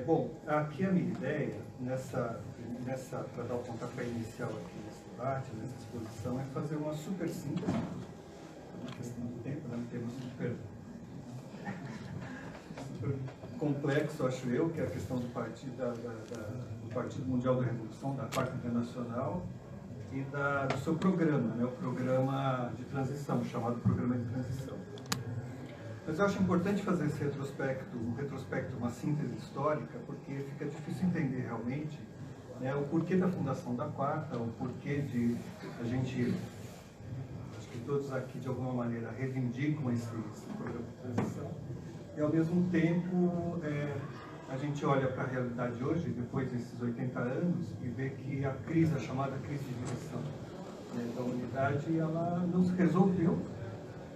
Bom, aqui a minha ideia, para dar o pontapé inicial aqui nesse debate, nessa exposição, é fazer uma super síntese, uma questão do tempo, né? Um tema super complexo, acho eu, que é a questão do Partido, do Partido Mundial da Revolução, da Quarta Internacional, e do seu programa, né? O programa de transição, chamado Programa de Transição. Mas eu acho importante fazer esse retrospecto, uma síntese histórica, porque fica difícil entender realmente, né, o porquê da fundação da Quarta, o porquê de a gente, acho que todos aqui de alguma maneira reivindicam esse programa de transição, e ao mesmo tempo a gente olha para a realidade hoje, depois desses 80 anos, e vê que a crise, a chamada crise de direção, né, da humanidade, ela não se resolveu.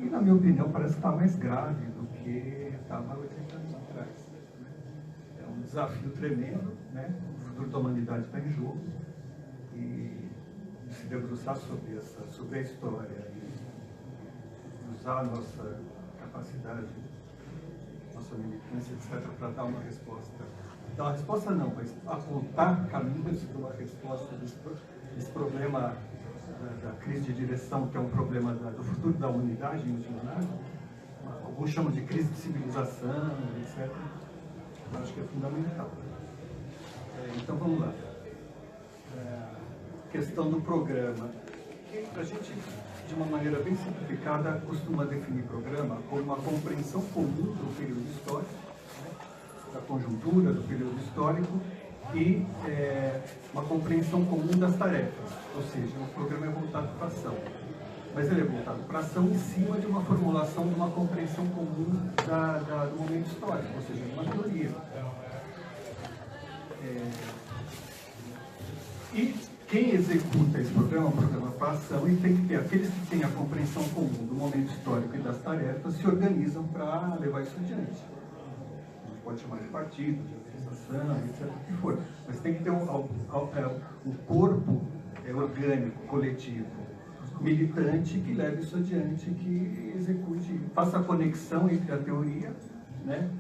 E, na minha opinião, parece estar mais grave do que estava 80 anos atrás. É um desafio tremendo, né? O futuro da humanidade está em jogo. E se debruçar sobre a história e usar a nossa capacidade, nossa militância, etc., para dar uma resposta. Dar uma resposta não, mas apontar caminhos para uma resposta desse problema da crise de direção, que é um problema do futuro da humanidade, em última análise. Alguns chamam de crise de civilização, etc. Eu acho que é fundamental. Então vamos lá. Questão do programa. A gente, de uma maneira bem simplificada, costuma definir programa como uma compreensão comum do período histórico, né, da conjuntura do período histórico, e uma compreensão comum das tarefas, ou seja, o programa é voltado para a ação, mas ele é voltado para a ação em cima de uma formulação de uma compreensão comum do momento histórico, ou seja, de uma teoria. E quem executa esse programa é um programa para a ação, e tem que ter aqueles que têm a compreensão comum do momento histórico e das tarefas se organizam para levar isso adiante. A gente pode chamar de partido, de etc., o que for, mas tem que ter um corpo orgânico, coletivo, militante, que leve isso adiante, que execute, faça a conexão entre a teoria, né,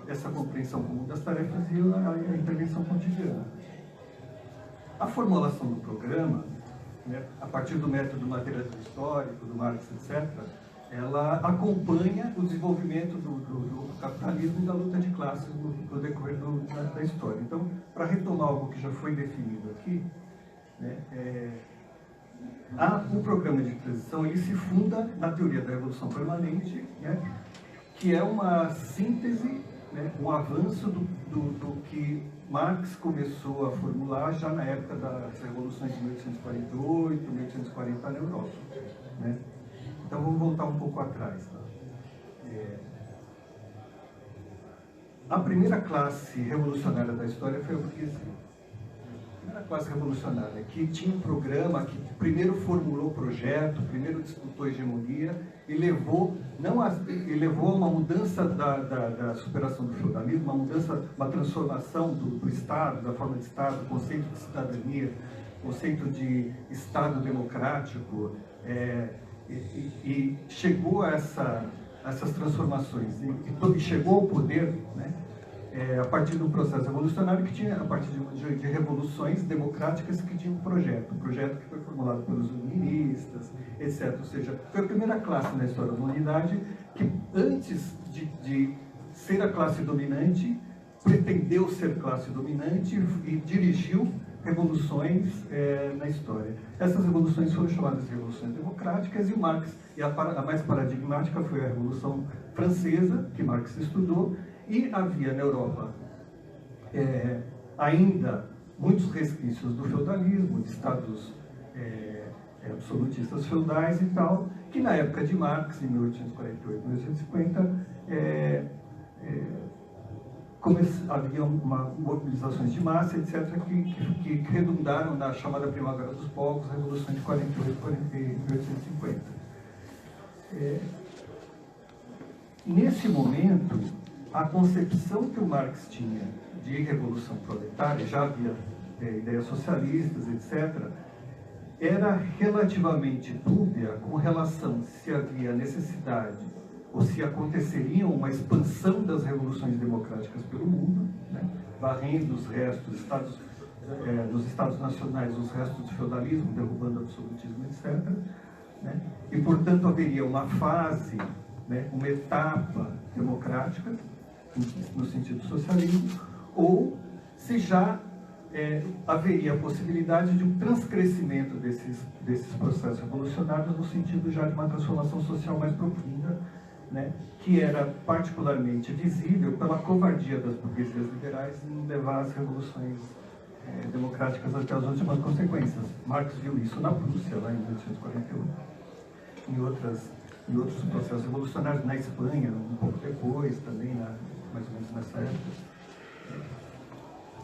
essa compreensão comum das tarefas e a intervenção cotidiana. A formulação do programa, né, a partir do método materialismo histórico, do Marx, etc., ela acompanha o desenvolvimento do capitalismo e da luta de classes no decorrer da história. Então, para retomar algo que já foi definido aqui, né, o programa de transição ele se funda na teoria da revolução permanente, né, que é uma síntese, né, um avanço do que Marx começou a formular já na época das revoluções de 1848, 1840 na Europa, né? Então vamos voltar um pouco atrás. Tá? A primeira classe revolucionária da história foi a burguesia. A primeira classe revolucionária que tinha um programa, que primeiro formulou o projeto, primeiro disputou a hegemonia e levou a uma mudança da superação do feudalismo, uma transformação do Estado, da forma de Estado, conceito de cidadania, conceito de Estado democrático, e chegou a essas transformações e chegou ao poder, né, a partir do processo revolucionário que tinha, a partir de revoluções democráticas que tinham um projeto que foi formulado pelos iluministas, etc. Ou seja, foi a primeira classe na história da humanidade que, antes de ser a classe dominante, pretendeu ser classe dominante e dirigiu revoluções na história. Essas revoluções foram chamadas de revoluções democráticas, e o Marx, a mais paradigmática foi a Revolução Francesa, que Marx estudou, e havia na Europa ainda muitos resquícios do feudalismo, de estados absolutistas feudais e tal, que na época de Marx, em 1848, 1850, havia mobilizações de massa, etc., que redundaram na chamada Primavera dos Povos, a Revolução de 48 e 1850. Nesse momento, a concepção que o Marx tinha de revolução proletária, já havia ideias socialistas, etc., era relativamente dúbia com relação se havia necessidade ou se aconteceria uma expansão das revoluções democráticas pelo mundo, né, varrendo os restos dos estados nacionais, os restos do feudalismo, derrubando o absolutismo, etc. Né, e, portanto, haveria uma fase, né, uma etapa democrática, no sentido socialismo, ou se já haveria a possibilidade de um transcrescimento desses processos revolucionários no sentido já de uma transformação social mais profunda, né, que era particularmente visível pela covardia das burguesias liberais em levar as revoluções democráticas até as últimas consequências. Marx viu isso na Prússia, lá em 1848, em outros processos revolucionários, na Espanha, um pouco depois, também, mais ou menos nessa época.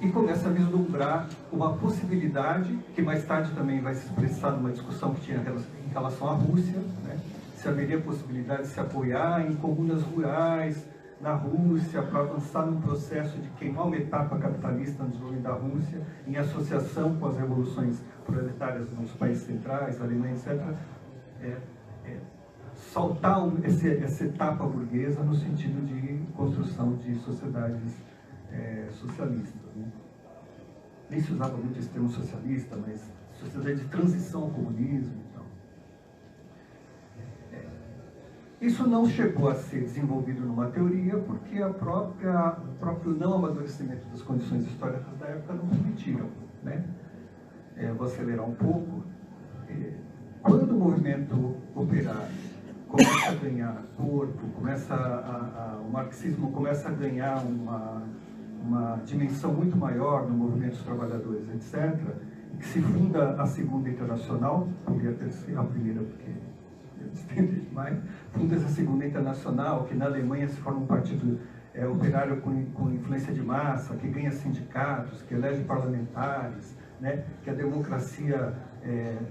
E começa a vislumbrar uma possibilidade, que mais tarde também vai se expressar numa discussão que tinha em relação à Rússia, né? Se haveria possibilidade de se apoiar em comunas rurais na Rússia para avançar num processo de queimar uma etapa capitalista no desenvolvimento da Rússia, em associação com as revoluções proletárias nos países centrais, Alemanha, etc. Saltar essa etapa burguesa no sentido de construção de sociedades socialistas. Né? Nem se usava muito esse termo socialista, mas sociedade de transição ao comunismo. Então. Isso não chegou a ser desenvolvido numa teoria porque o próprio não amadurecimento das condições históricas da época não permitiam. Né? Vou acelerar um pouco. Quando o movimento operário começa a ganhar corpo, o marxismo começa a ganhar uma dimensão muito maior no movimento dos trabalhadores, etc., que se funda a Segunda Internacional, poderia ter sido a primeira, porque eu estendi demais, funda essa Segunda Internacional, que na Alemanha se forma um partido operário com influência de massa, que ganha sindicatos, que elege parlamentares, né, que a democracia,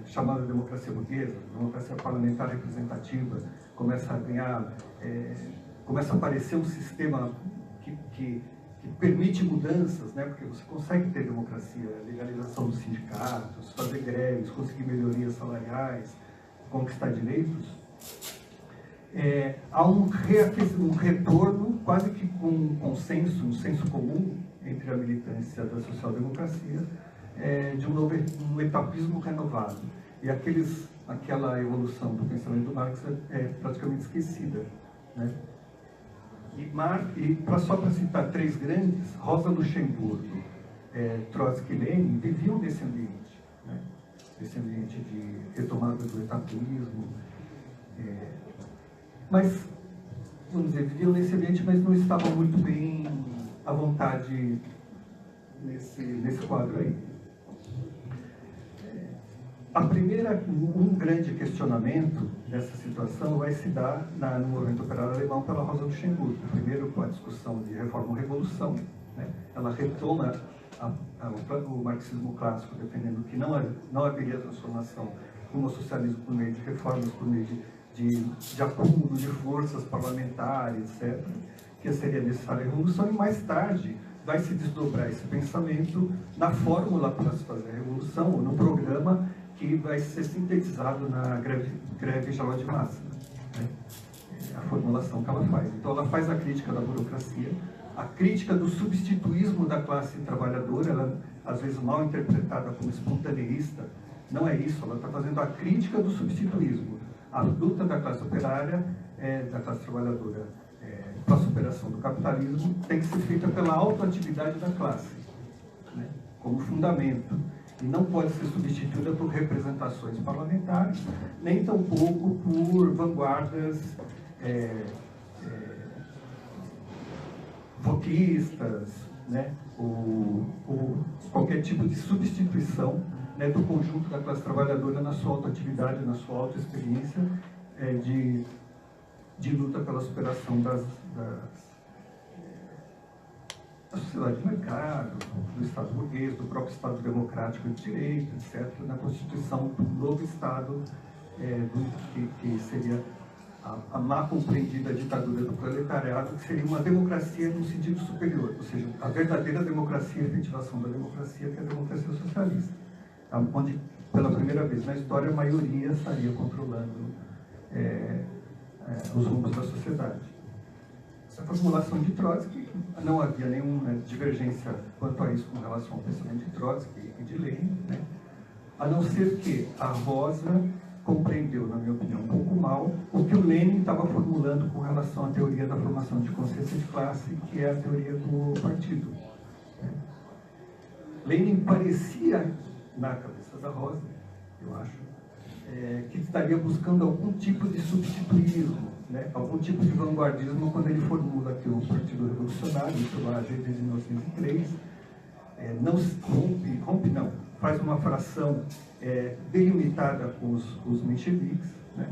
chamada democracia burguesa, democracia parlamentar representativa, começa a ganhar, começa a aparecer um sistema que permite mudanças, né, porque você consegue ter democracia, legalização dos sindicatos, fazer greves, conseguir melhorias salariais, conquistar direitos. Há um retorno, quase que com um senso comum entre a militância da social-democracia, de um etapismo renovado. E aquela evolução do pensamento do Marx é praticamente esquecida. Né? E só para citar três grandes, Rosa Luxemburgo, Trotsky e Lenin viviam nesse ambiente, né? Esse ambiente de retomada do etapismo. Mas, vamos dizer, viviam nesse ambiente, mas não estavam muito bem à vontade nesse quadro aí. Um grande questionamento dessa situação vai se dar no movimento operário alemão pela Rosa Luxemburgo. Primeiro, com a discussão de reforma ou revolução, né? Ela retoma o marxismo clássico, defendendo que não haveria transformação como o socialismo por meio de reformas, por meio de acúmulo de forças parlamentares, etc., que seria necessária a revolução, e mais tarde vai se desdobrar esse pensamento na fórmula para se fazer a revolução, ou no programa que vai ser sintetizado na greve geral de massa, né? A formulação que ela faz. Então ela faz a crítica da burocracia, a crítica do substituísmo da classe trabalhadora, ela às vezes mal interpretada como espontaneísta. Não é isso, ela está fazendo a crítica do substituísmo. A luta da classe operária, da classe trabalhadora, para a superação do capitalismo, tem que ser feita pela autoatividade da classe, né, como fundamento. E não pode ser substituída por representações parlamentares, nem tampouco por vanguardas votistas, né, ou qualquer tipo de substituição, né, do conjunto da classe trabalhadora na sua autoatividade, na sua autoexperiência de luta pela superação da sociedade de mercado, do Estado burguês, do próprio Estado democrático de direito, etc., na constituição do novo Estado, que seria a má compreendida ditadura do proletariado, que seria uma democracia no sentido superior, ou seja, a verdadeira democracia, a efetivação da democracia, que é a democracia socialista, onde, pela primeira vez na história, a maioria estaria controlando os rumos da sociedade. Essa formulação de Trotsky, não havia nenhuma divergência quanto a isso com relação ao pensamento de Trotsky e de Lenin, né? A não ser que a Rosa compreendeu, na minha opinião, um pouco mal o que o Lenin estava formulando com relação à teoria da formação de consciência de classe, que é a teoria do partido. Lenin parecia, na cabeça da Rosa, eu acho, que estaria buscando algum tipo de substituísmo, né? Algum tipo de vanguardismo quando ele formula que o Partido Revolucionário, isso lá desde 1903, não, faz uma fração delimitada com os mencheviques, né?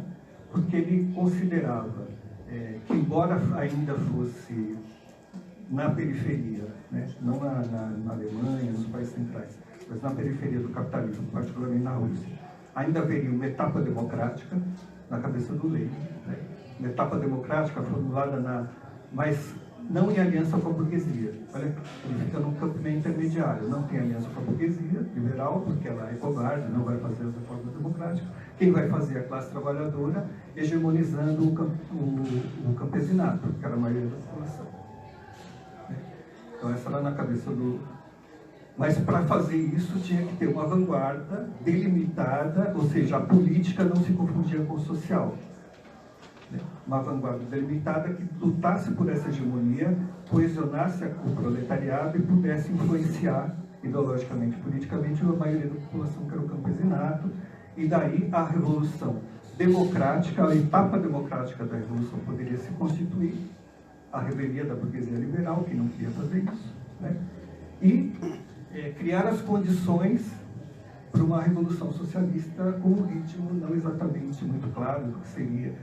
Porque ele considerava que, embora ainda fosse na periferia, né? Não na Alemanha, nos países centrais, mas na periferia do capitalismo, particularmente na Rússia, ainda haveria uma etapa democrática na cabeça do Lenin, né? Uma etapa democrática formulada mas não em aliança com a burguesia. Olha, ele fica num campo meio intermediário. Não tem aliança com a burguesia liberal, porque ela é covarde, não vai fazer as reformas democráticas. Quem vai fazer é a classe trabalhadora, hegemonizando o campesinato, que era a maioria da população. Então, essa era na cabeça do... Mas, para fazer isso, tinha que ter uma vanguarda delimitada, ou seja, a política não se confundia com o social. Uma vanguarda delimitada que lutasse por essa hegemonia, coesionasse o proletariado e pudesse influenciar ideologicamente, politicamente, a maioria da população, que era o campesinato, e daí a revolução democrática, a etapa democrática da revolução poderia se constituir, a revelia da burguesia liberal, que não queria fazer isso, né? E criar as condições para uma revolução socialista com um ritmo não exatamente muito claro do que seria.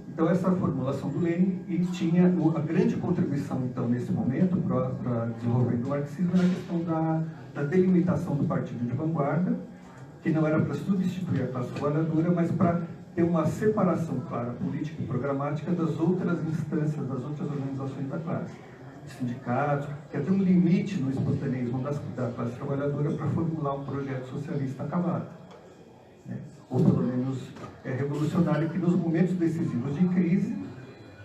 Então, essa formulação do Lenin, e tinha a grande contribuição, então, nesse momento, para desenvolver do marxismo, na questão da delimitação do partido de vanguarda, que não era para substituir a classe trabalhadora, mas para ter uma separação clara, política e programática, das outras instâncias, das outras organizações da classe. Sindicatos, que tem um limite no espontaneismo da classe trabalhadora para formular um projeto socialista acabado, né? Ou pelo menos revolucionário, que nos momentos decisivos de crise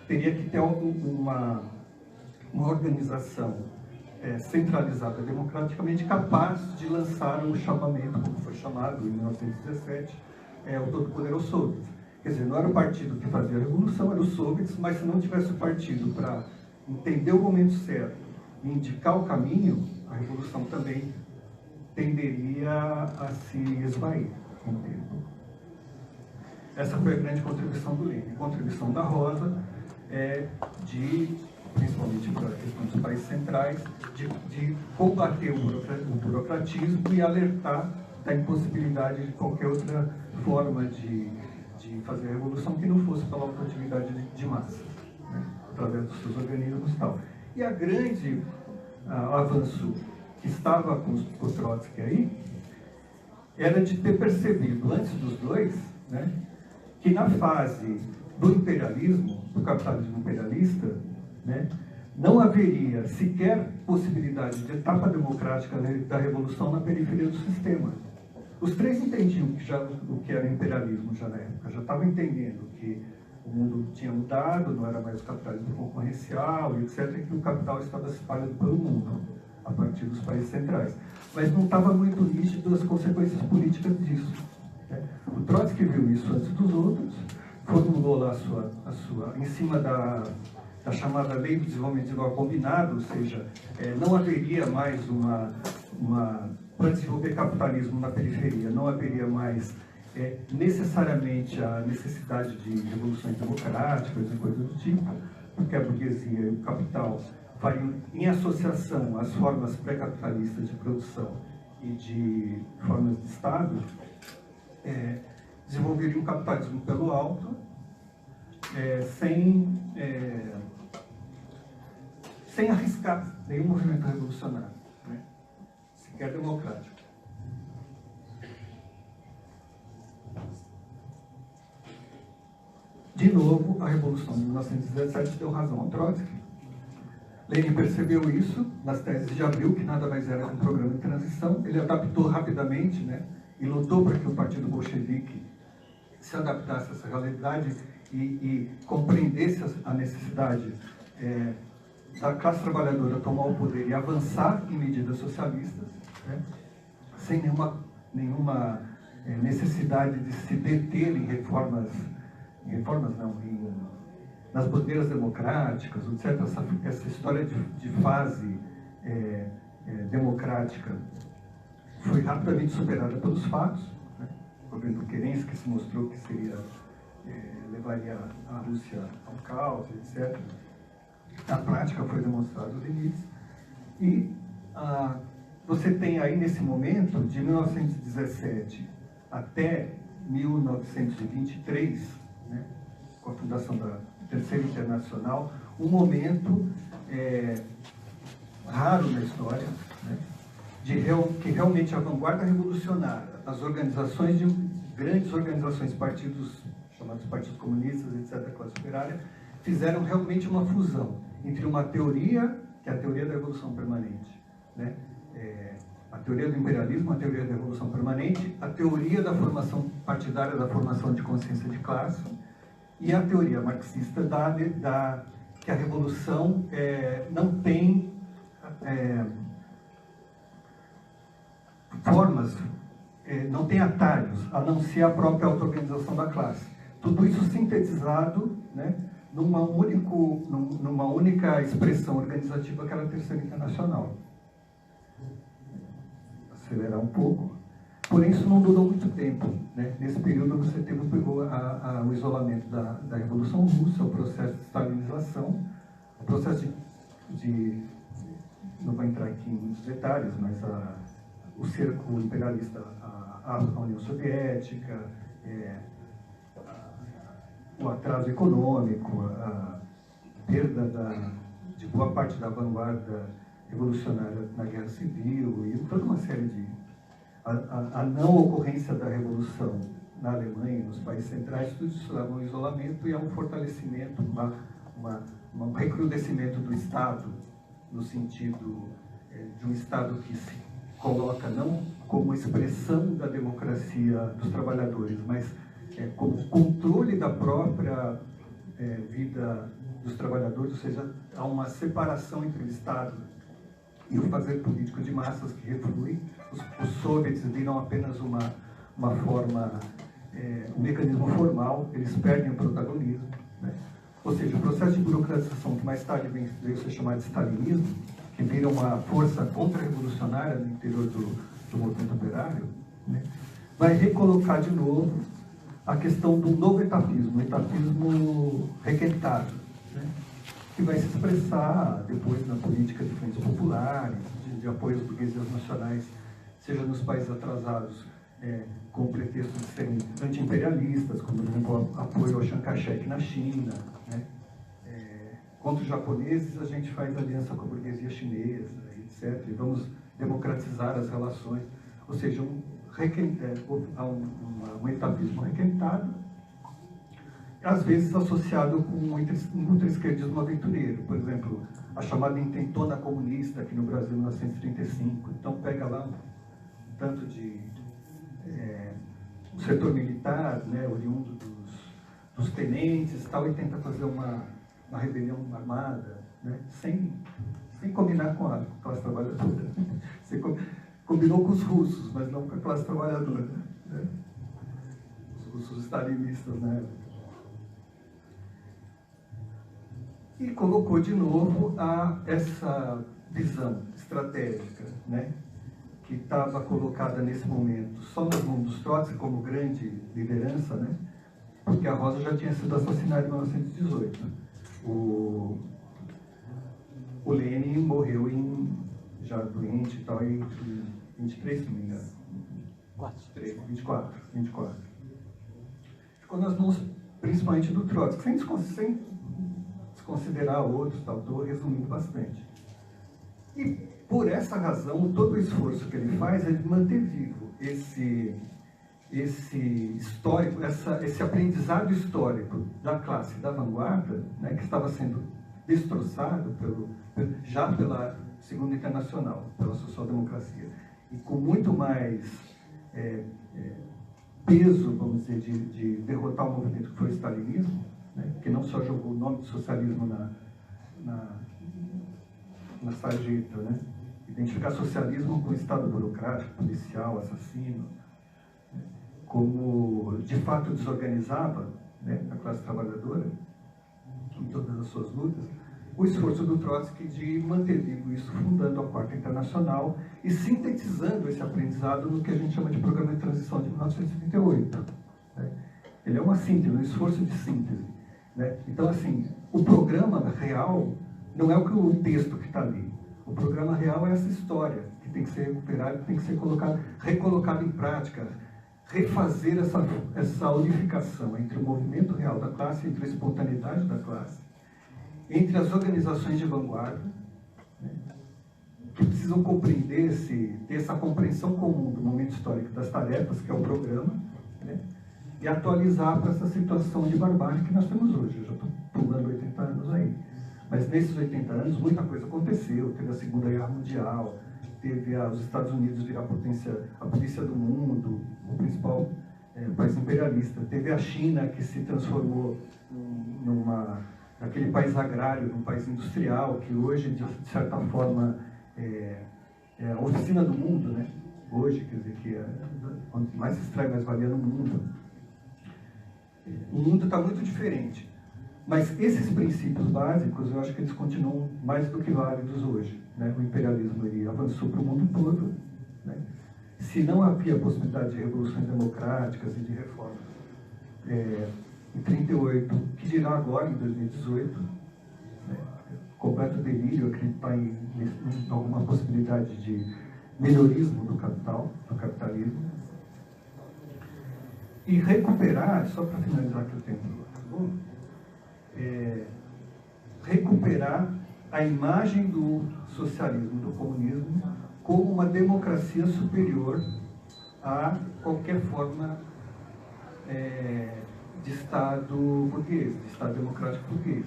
teria que ter uma organização centralizada democraticamente, capaz de lançar um chamamento, como foi chamado em 1917, o Todo-Poderoso Soviets. Quer dizer, não era o partido que fazia a revolução, era os soviets, mas se não tivesse o partido para entender o momento certo e indicar o caminho, a revolução também tenderia a se esvair com o tempo. Essa foi a grande contribuição do Lenin. A contribuição da Rosa principalmente para a questão dos países centrais, de combater o burocratismo e alertar da impossibilidade de qualquer outra forma de fazer a revolução que não fosse pela autoatividade de massa, né? Através dos seus organismos e tal. E a grande avanço que estava com o Trotsky aí era de ter percebido, antes dos dois, né, que na fase do imperialismo, do capitalismo imperialista, né, não haveria sequer possibilidade de etapa democrática da revolução na periferia do sistema. Os três entendiam o que era imperialismo já na época, já estavam entendendo que o mundo tinha mudado, não era mais o capitalismo concorrencial, etc., e que o capital estava se espalhando pelo mundo, a partir dos países centrais. Mas não estava muito nítido as consequências políticas disso, né? O Trotsky viu isso antes dos outros, formulou lá em cima da chamada Lei do Desenvolvimento Desigual Combinado, ou seja, não haveria mais para desenvolver capitalismo na periferia, não haveria mais necessariamente a necessidade de revoluções democráticas e coisas do tipo, porque a burguesia e o capital fariam, em associação às formas pré-capitalistas de produção e de formas de Estado, desenvolveriam o capitalismo pelo alto, sem arriscar nenhum movimento revolucionário, né? Sequer democrático. De novo, a Revolução de 1917 deu razão ao Trotsky. Lenin percebeu isso nas teses de Abril, que nada mais era que um programa de transição. Ele adaptou rapidamente, né, e lutou para que o Partido Bolchevique se adaptasse a essa realidade e compreendesse a necessidade da classe trabalhadora tomar o poder e avançar em medidas socialistas, né, sem nenhuma necessidade de se deter em nas bandeiras democráticas, etc. Essa história de fase democrática foi rapidamente superada pelos fatos, né? O governo Kerensky, que se mostrou que levaria a Rússia ao caos, etc. Na prática foi demonstrado os limites. E você tem aí, nesse momento, de 1917 até 1923, né, com a fundação da Terceira Internacional, um momento raro na história, né, que realmente a vanguarda revolucionária, as organizações grandes organizações, partidos chamados partidos comunistas, etc., classe operária, fizeram realmente uma fusão entre uma teoria, que é a teoria da revolução permanente, né, a teoria do imperialismo, a teoria da revolução permanente, a teoria da formação partidária, da formação de consciência de classe, e a teoria marxista que a revolução não tem formas, não tem atalhos, a não ser a própria auto-organização da classe. Tudo isso sintetizado, né, numa única expressão organizativa, que era a Terceira Internacional. Acelerar um pouco. Porém, isso não durou muito tempo, né? Nesse período você teve o isolamento da Revolução Russa, o processo de stalinização, o processo não vou entrar aqui em muitos detalhes, mas o cerco imperialista à União Soviética, o atraso econômico, a perda de boa parte da vanguarda revolucionária na Guerra Civil e toda uma série de... A não ocorrência da Revolução na Alemanha e nos países centrais, tudo isso leva a um isolamento e a um fortalecimento, um recrudescimento do Estado, no sentido de um Estado que se coloca não como expressão da democracia dos trabalhadores, mas como controle da própria vida dos trabalhadores, ou seja, há uma separação entre o Estado e o fazer político de massas que reflui. Os soviets viram apenas uma forma, um mecanismo formal, eles perdem o protagonismo, né? Ou seja, o processo de burocratização, que mais tarde veio ser chamado de stalinismo, que vira uma força contra-revolucionária no interior do movimento operário, né, vai recolocar de novo a questão do novo etapismo, o etapismo requentado, né, que vai se expressar depois na política de frentes populares, de apoio às burguesias nacionais, seja nos países atrasados, com o pretexto de serem anti-imperialistas, como, por exemplo, apoio ao Chiang Kai-shek na China, né? Contra os japoneses, a gente faz aliança com a burguesia chinesa, etc. E vamos democratizar as relações. Ou seja, há um etapismo requentado, às vezes associado com um ultra-esquerdismo aventureiro. Por exemplo, a chamada intentona comunista aqui no Brasil, em 1935. Então, pega lá um tanto de... o setor militar, né, oriundo dos tenentes, tal, e tenta fazer uma rebelião armada, né, sem combinar com a classe trabalhadora. Combinou com os russos, mas não com a classe trabalhadora, né? Os russos stalinistas, né? E colocou de novo essa visão estratégica, né, que estava colocada nesse momento só nas mãos dos Trotsky como grande liderança, né, porque a Rosa já tinha sido assassinada em 1918. Né? O Lenin morreu já doente e tal, em 23, se não me engano. 24. Ficou nas mãos principalmente do Trotsky, sem desconsiderar outros, tal, estou resumindo bastante. E por essa razão, todo o esforço que ele faz é de manter vivo esse histórico, esse aprendizado histórico da classe da vanguarda, né, que estava sendo destroçado já pela Segunda Internacional, pela social-democracia, e com muito mais peso, vamos dizer, de derrotar o movimento que foi o stalinismo, né, que não só jogou o nome de socialismo na sarjeta, né? Identificar socialismo com o Estado burocrático, policial, assassino, né? Como de fato desorganizava, né, a classe trabalhadora em todas as suas lutas, o esforço do Trotsky de manter vivo isso, fundando a Quarta Internacional e sintetizando esse aprendizado no que a gente chama de Programa de Transição de 1938. Né? Ele é uma síntese, um esforço de síntese. Né? Então, assim, o programa real não é o texto que está ali. O programa real é essa história que tem que ser recuperada, que tem que ser recolocada em prática, refazer essa unificação entre o movimento real da classe, entre a espontaneidade da classe, entre as organizações de vanguarda, né, que precisam compreender, ter essa compreensão comum do momento histórico das tarefas, que é o programa, né, e atualizar para essa situação de barbárie que nós temos hoje. Eu já estou pulando 80 anos aí. Mas nesses 80 anos, muita coisa aconteceu. Teve a Segunda Guerra Mundial, teve os Estados Unidos virar a polícia do mundo, o principal país imperialista. Teve a China, que se transformou naquele país agrário, num país industrial, que hoje, de certa forma, é a oficina do mundo, né? Hoje, quer dizer, que é onde mais se extrai mais-valia no mundo. O mundo está muito diferente. Mas esses princípios básicos, eu acho que eles continuam mais do que válidos hoje. Né? O imperialismo ele avançou para o mundo todo. Né? Se não havia possibilidade de revoluções democráticas e de reformas em 1938, que dirá agora, em 2018, né? Completo delírio acreditar em alguma possibilidade de melhorismo do capital, do capitalismo. E recuperar, só para finalizar aqui o tempo do aluno, recuperar a imagem do socialismo, do comunismo, como uma democracia superior a qualquer forma de Estado burguês, de Estado democrático burguês.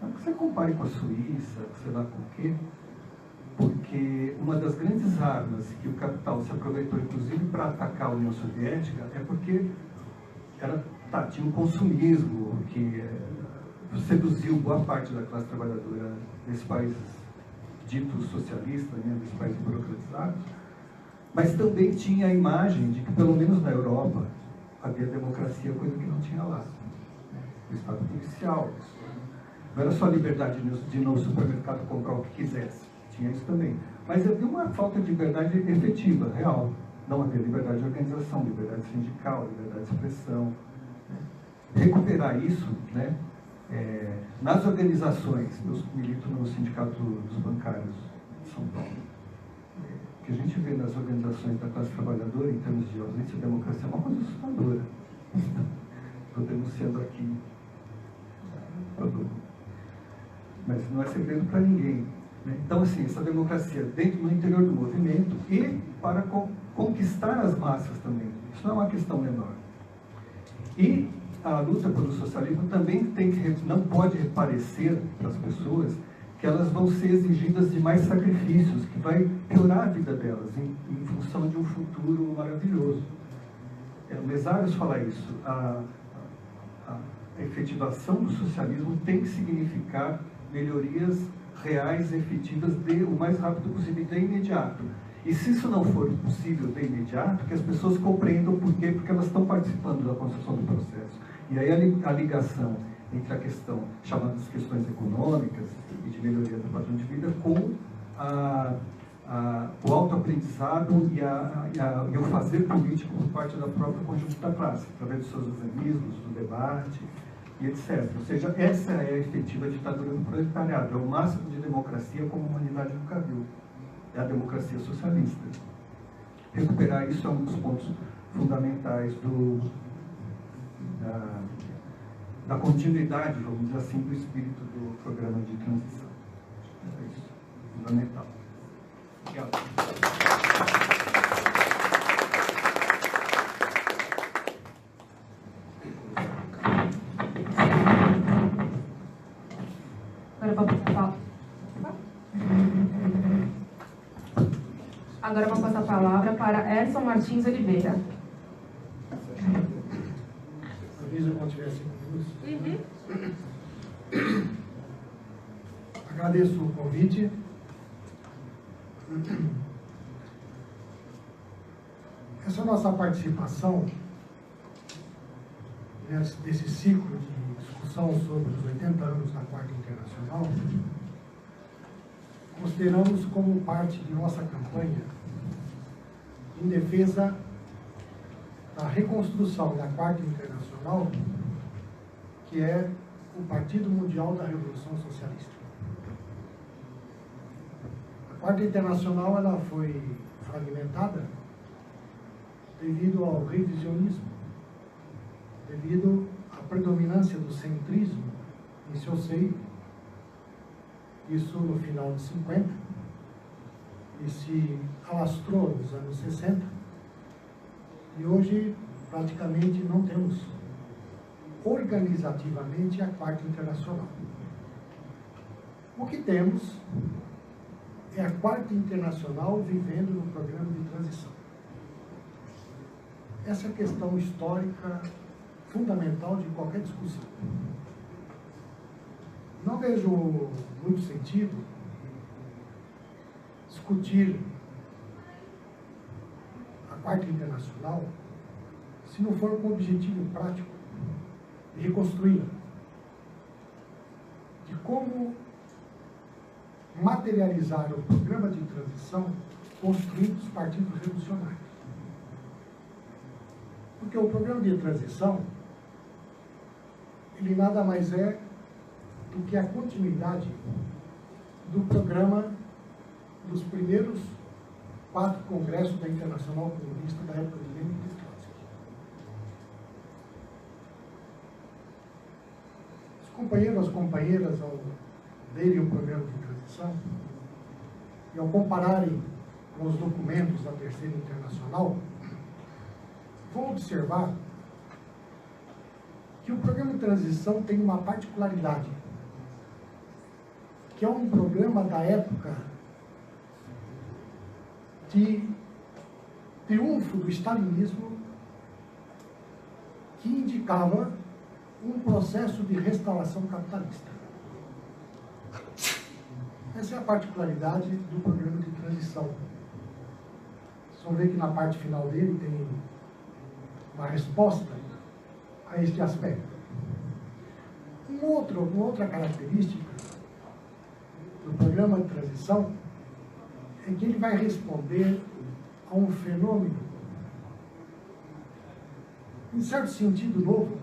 Não que você compare com a Suíça, sei lá com o quê, porque uma das grandes armas que o capital se aproveitou, inclusive, para atacar a União Soviética, é porque tinha um consumismo que seduziu boa parte da classe trabalhadora desses países ditos socialistas, né, desses países burocratizados, mas também tinha a imagem de que, pelo menos na Europa, havia democracia, coisa que não tinha lá. Né? O Estado policial. Não era só a liberdade de ir no supermercado comprar o que quisesse, tinha isso também. Mas havia uma falta de liberdade efetiva, real. Não havia liberdade de organização, liberdade sindical, liberdade de expressão. Né? Recuperar isso, né? Nas organizações, eu milito no Sindicato dos Bancários de São Paulo, que a gente vê nas organizações da classe trabalhadora, em termos de ausência de democracia, é uma coisa assustadora. Estou denunciando aqui, mas não é segredo para ninguém. Né? Então, assim, essa democracia dentro no interior do movimento e para conquistar as massas também. Isso não é uma questão menor. E a luta pelo socialismo também não pode parecer para as pessoas que elas vão ser exigidas de mais sacrifícios, que vai piorar a vida delas em função de um futuro maravilhoso. O Mesarios fala isso. A efetivação do socialismo tem que significar melhorias reais, efetivas, o mais rápido possível, de imediato. E se isso não for possível de imediato, que as pessoas compreendam por quê, porque elas estão participando da construção do processo. E aí a ligação entre a questão, chamada de questões econômicas e de melhoria do padrão de vida, com o autoaprendizado e o fazer político por parte da própria conjunto da classe, através dos seus organismos, do debate e etc. Ou seja, essa é a efetiva ditadura do proletariado, é o máximo de democracia como a humanidade nunca viu. É a democracia socialista. Recuperar isso é um dos pontos fundamentais da continuidade, vamos dizer assim, do espírito do programa de transição. É isso, fundamental. Obrigado. Agora vamos passar a palavra para Edson Martins Oliveira. quando tiver 5 minutos. Agradeço o convite. Essa nossa participação desse ciclo de discussão sobre os 80 anos da Quarta Internacional, consideramos como parte de nossa campanha em defesa da reconstrução da Quarta Internacional, que é o Partido Mundial da Revolução Socialista. A Quarta Internacional ela foi fragmentada devido ao revisionismo, devido à predominância do centrismo em seu seio, isso no final de 50, e se alastrou nos anos 60, e hoje praticamente não temos organizativamente a Quarta Internacional. O que temos é a Quarta Internacional vivendo no programa de transição. Essa é a questão histórica fundamental de qualquer discussão. Não vejo muito sentido discutir a Quarta Internacional se não for com o objetivo prático de reconstruí-la, de como materializar o programa de transição construído dos partidos revolucionários. Porque o programa de transição, ele nada mais é do que a continuidade do programa dos primeiros 4 congressos da Internacional Comunista da época de Lenin e Trotsky. Os companheiros, as companheiras, ao lerem o programa de transição e ao compararem com os documentos da Terceira Internacional, vão observar que o programa de transição tem uma particularidade, que é um programa da época de triunfo do stalinismo, que indicava um processo de restauração capitalista. Essa é a particularidade do programa de transição. Vocês vão ver que na parte final dele tem uma resposta a este aspecto. Uma outra característica do programa de transição é que ele vai responder a um fenômeno, em certo sentido novo,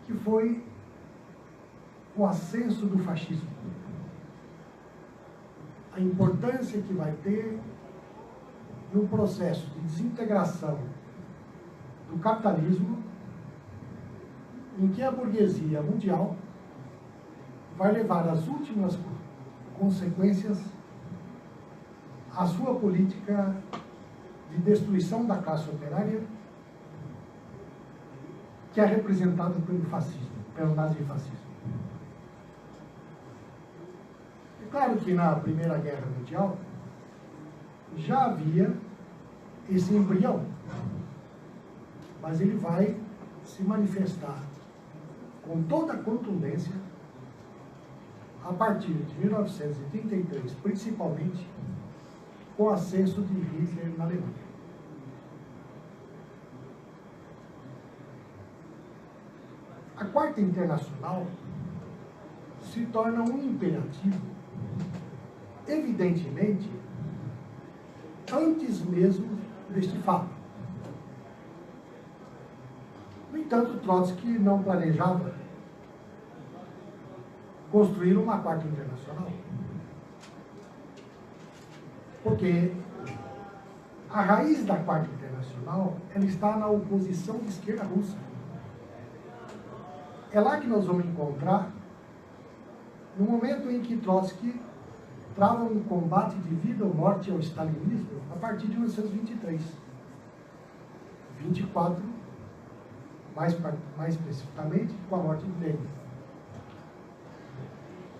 que foi o ascenso do fascismo. A importância que vai ter no processo de desintegração do capitalismo, em que a burguesia mundial vai levar as últimas consequências à sua política de destruição da classe operária, que é representada pelo fascismo, pelo nazifascismo. É claro que na Primeira Guerra Mundial já havia esse embrião, mas ele vai se manifestar com toda a contundência a partir de 1933, principalmente com o ascenso de Hitler na Alemanha. A Quarta Internacional se torna um imperativo, evidentemente, antes mesmo deste fato. No entanto, Trotsky não planejava construir uma Quarta Internacional, porque a raiz da Quarta Internacional ela está na oposição de esquerda russa. É lá que nós vamos encontrar, no momento em que Trotsky trava um combate de vida ou morte ao stalinismo a partir de 1923. 24, mais especificamente, com a morte de Lenin.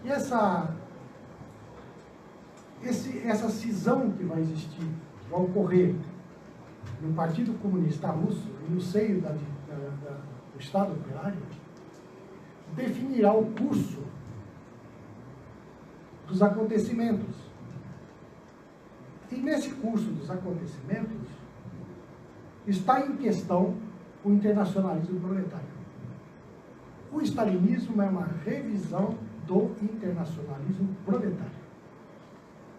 E essa cisão que vai existir, que vai ocorrer no Partido Comunista Russo e no seio do o Estado operário, definirá o curso dos acontecimentos. E nesse curso dos acontecimentos está em questão o internacionalismo proletário. O stalinismo é uma revisão do internacionalismo proletário.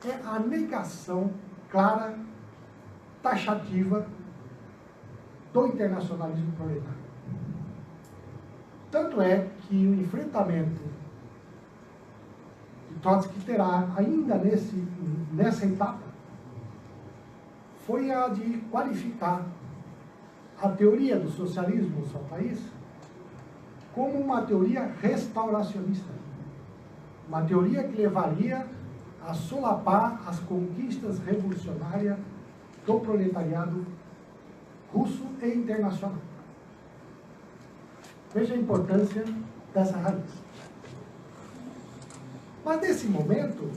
É a negação clara, taxativa do internacionalismo proletário. Tanto é que o enfrentamento que Trotsky terá ainda nessa etapa foi a de qualificar a teoria do socialismo no seu país como uma teoria restauracionista. Uma teoria que levaria a solapar as conquistas revolucionárias do proletariado russo e internacional. Veja a importância dessa raiz. Mas nesse momento,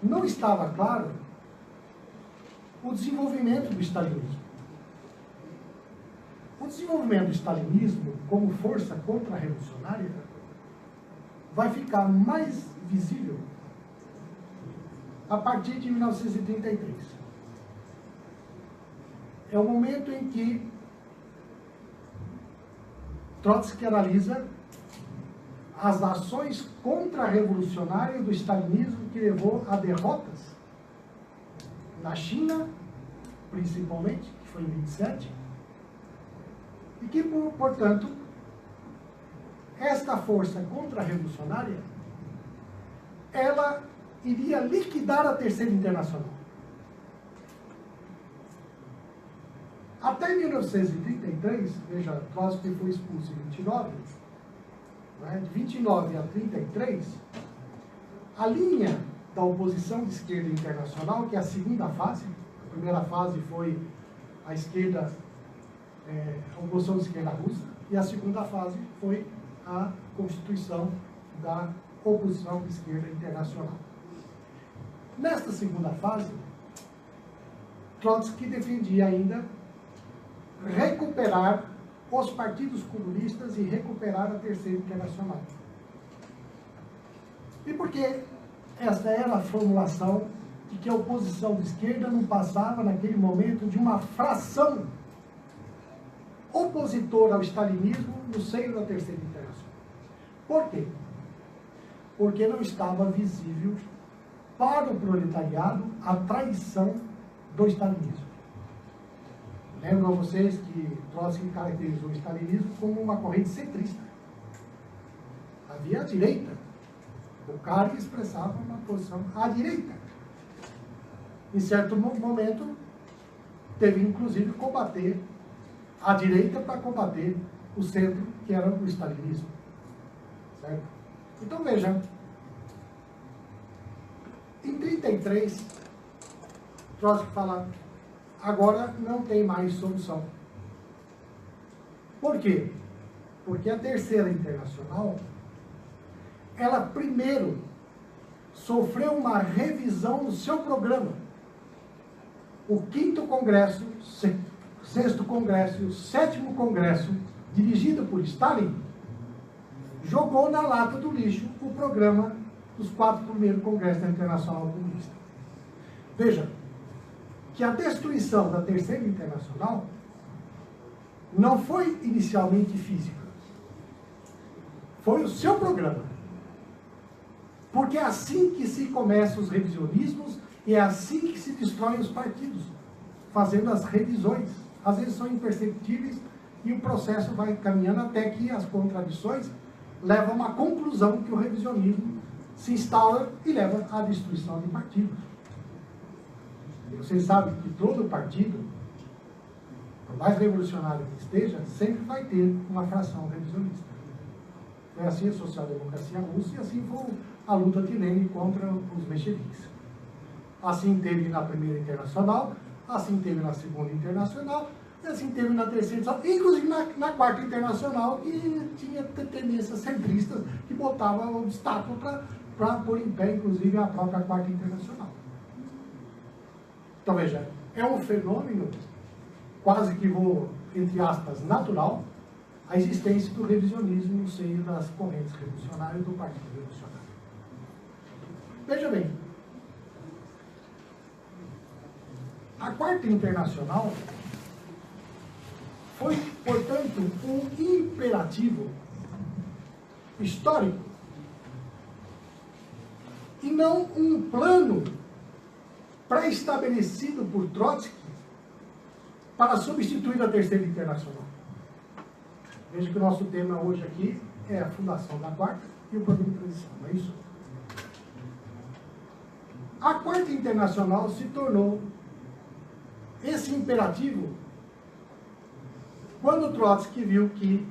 não estava claro o desenvolvimento do stalinismo. O desenvolvimento do stalinismo como força contra-revolucionária vai ficar mais visível a partir de 1933. É o momento em que Trotsky analisa as ações contra-revolucionárias do stalinismo que levou a derrotas na China, principalmente, que foi em 27, e que, portanto, esta força contra-revolucionária, ela iria liquidar a Terceira Internacional. Até 1933, veja, Trotsky foi expulso em 29, né, de 29 a 33, a linha da oposição de esquerda internacional, que é a segunda fase, a primeira fase foi a esquerda, a oposição de esquerda russa, e a segunda fase foi a constituição da oposição de esquerda internacional. Nesta segunda fase, Trotsky defendia ainda recuperar os partidos comunistas e recuperar a Terceira Internacional. E por que essa era a formulação de que a oposição de esquerda não passava, naquele momento, de uma fração opositora ao stalinismo no seio da Terceira Internacional? Por quê? Porque não estava visível para o proletariado a traição do stalinismo. Lembro a vocês que Trotsky caracterizou o stalinismo como uma corrente centrista. Havia a direita. O cara expressava uma posição à direita. Em certo momento, teve inclusive que combater a direita para combater o centro, que era o stalinismo. Certo? Então veja, em 33, Trotsky fala: agora não tem mais solução. Por quê? Porque a Terceira Internacional, ela primeiro sofreu uma revisão do seu programa. O 5º Congresso, 6º Congresso e o 7º Congresso, dirigido por Stalin, jogou na lata do lixo o programa dos 4 primeiros Congressos da Internacional Comunista. Veja, que a destruição da Terceira Internacional não foi inicialmente física. Foi o seu programa. Porque é assim que se começam os revisionismos e é assim que se destroem os partidos, fazendo as revisões. Às vezes são imperceptíveis e o processo vai caminhando até que as contradições levam a uma conclusão que o revisionismo se instala e leva à destruição de partidos. Vocês sabem que todo partido, por mais revolucionário que esteja, sempre vai ter uma fração revisionista. Foi assim a social-democracia russa e assim foi a luta de Lenin contra os mencheviques. Assim teve na Primeira Internacional, assim teve na Segunda Internacional, e assim teve na Terceira Internacional, inclusive na Quarta Internacional, que tinha tendências centristas que botavam obstáculo para pôr em pé, inclusive, a própria Quarta Internacional. Então, veja, é um fenômeno quase que, entre aspas, natural, a existência do revisionismo no seio das correntes revolucionárias do Partido Revolucionário. Veja bem, a Quarta Internacional foi, portanto, um imperativo histórico e não um plano pré-estabelecido por Trotsky para substituir a Terceira Internacional. Veja que o nosso tema hoje aqui é a fundação da Quarta e o programa de transição, não é isso? A Quarta Internacional se tornou esse imperativo quando Trotsky viu que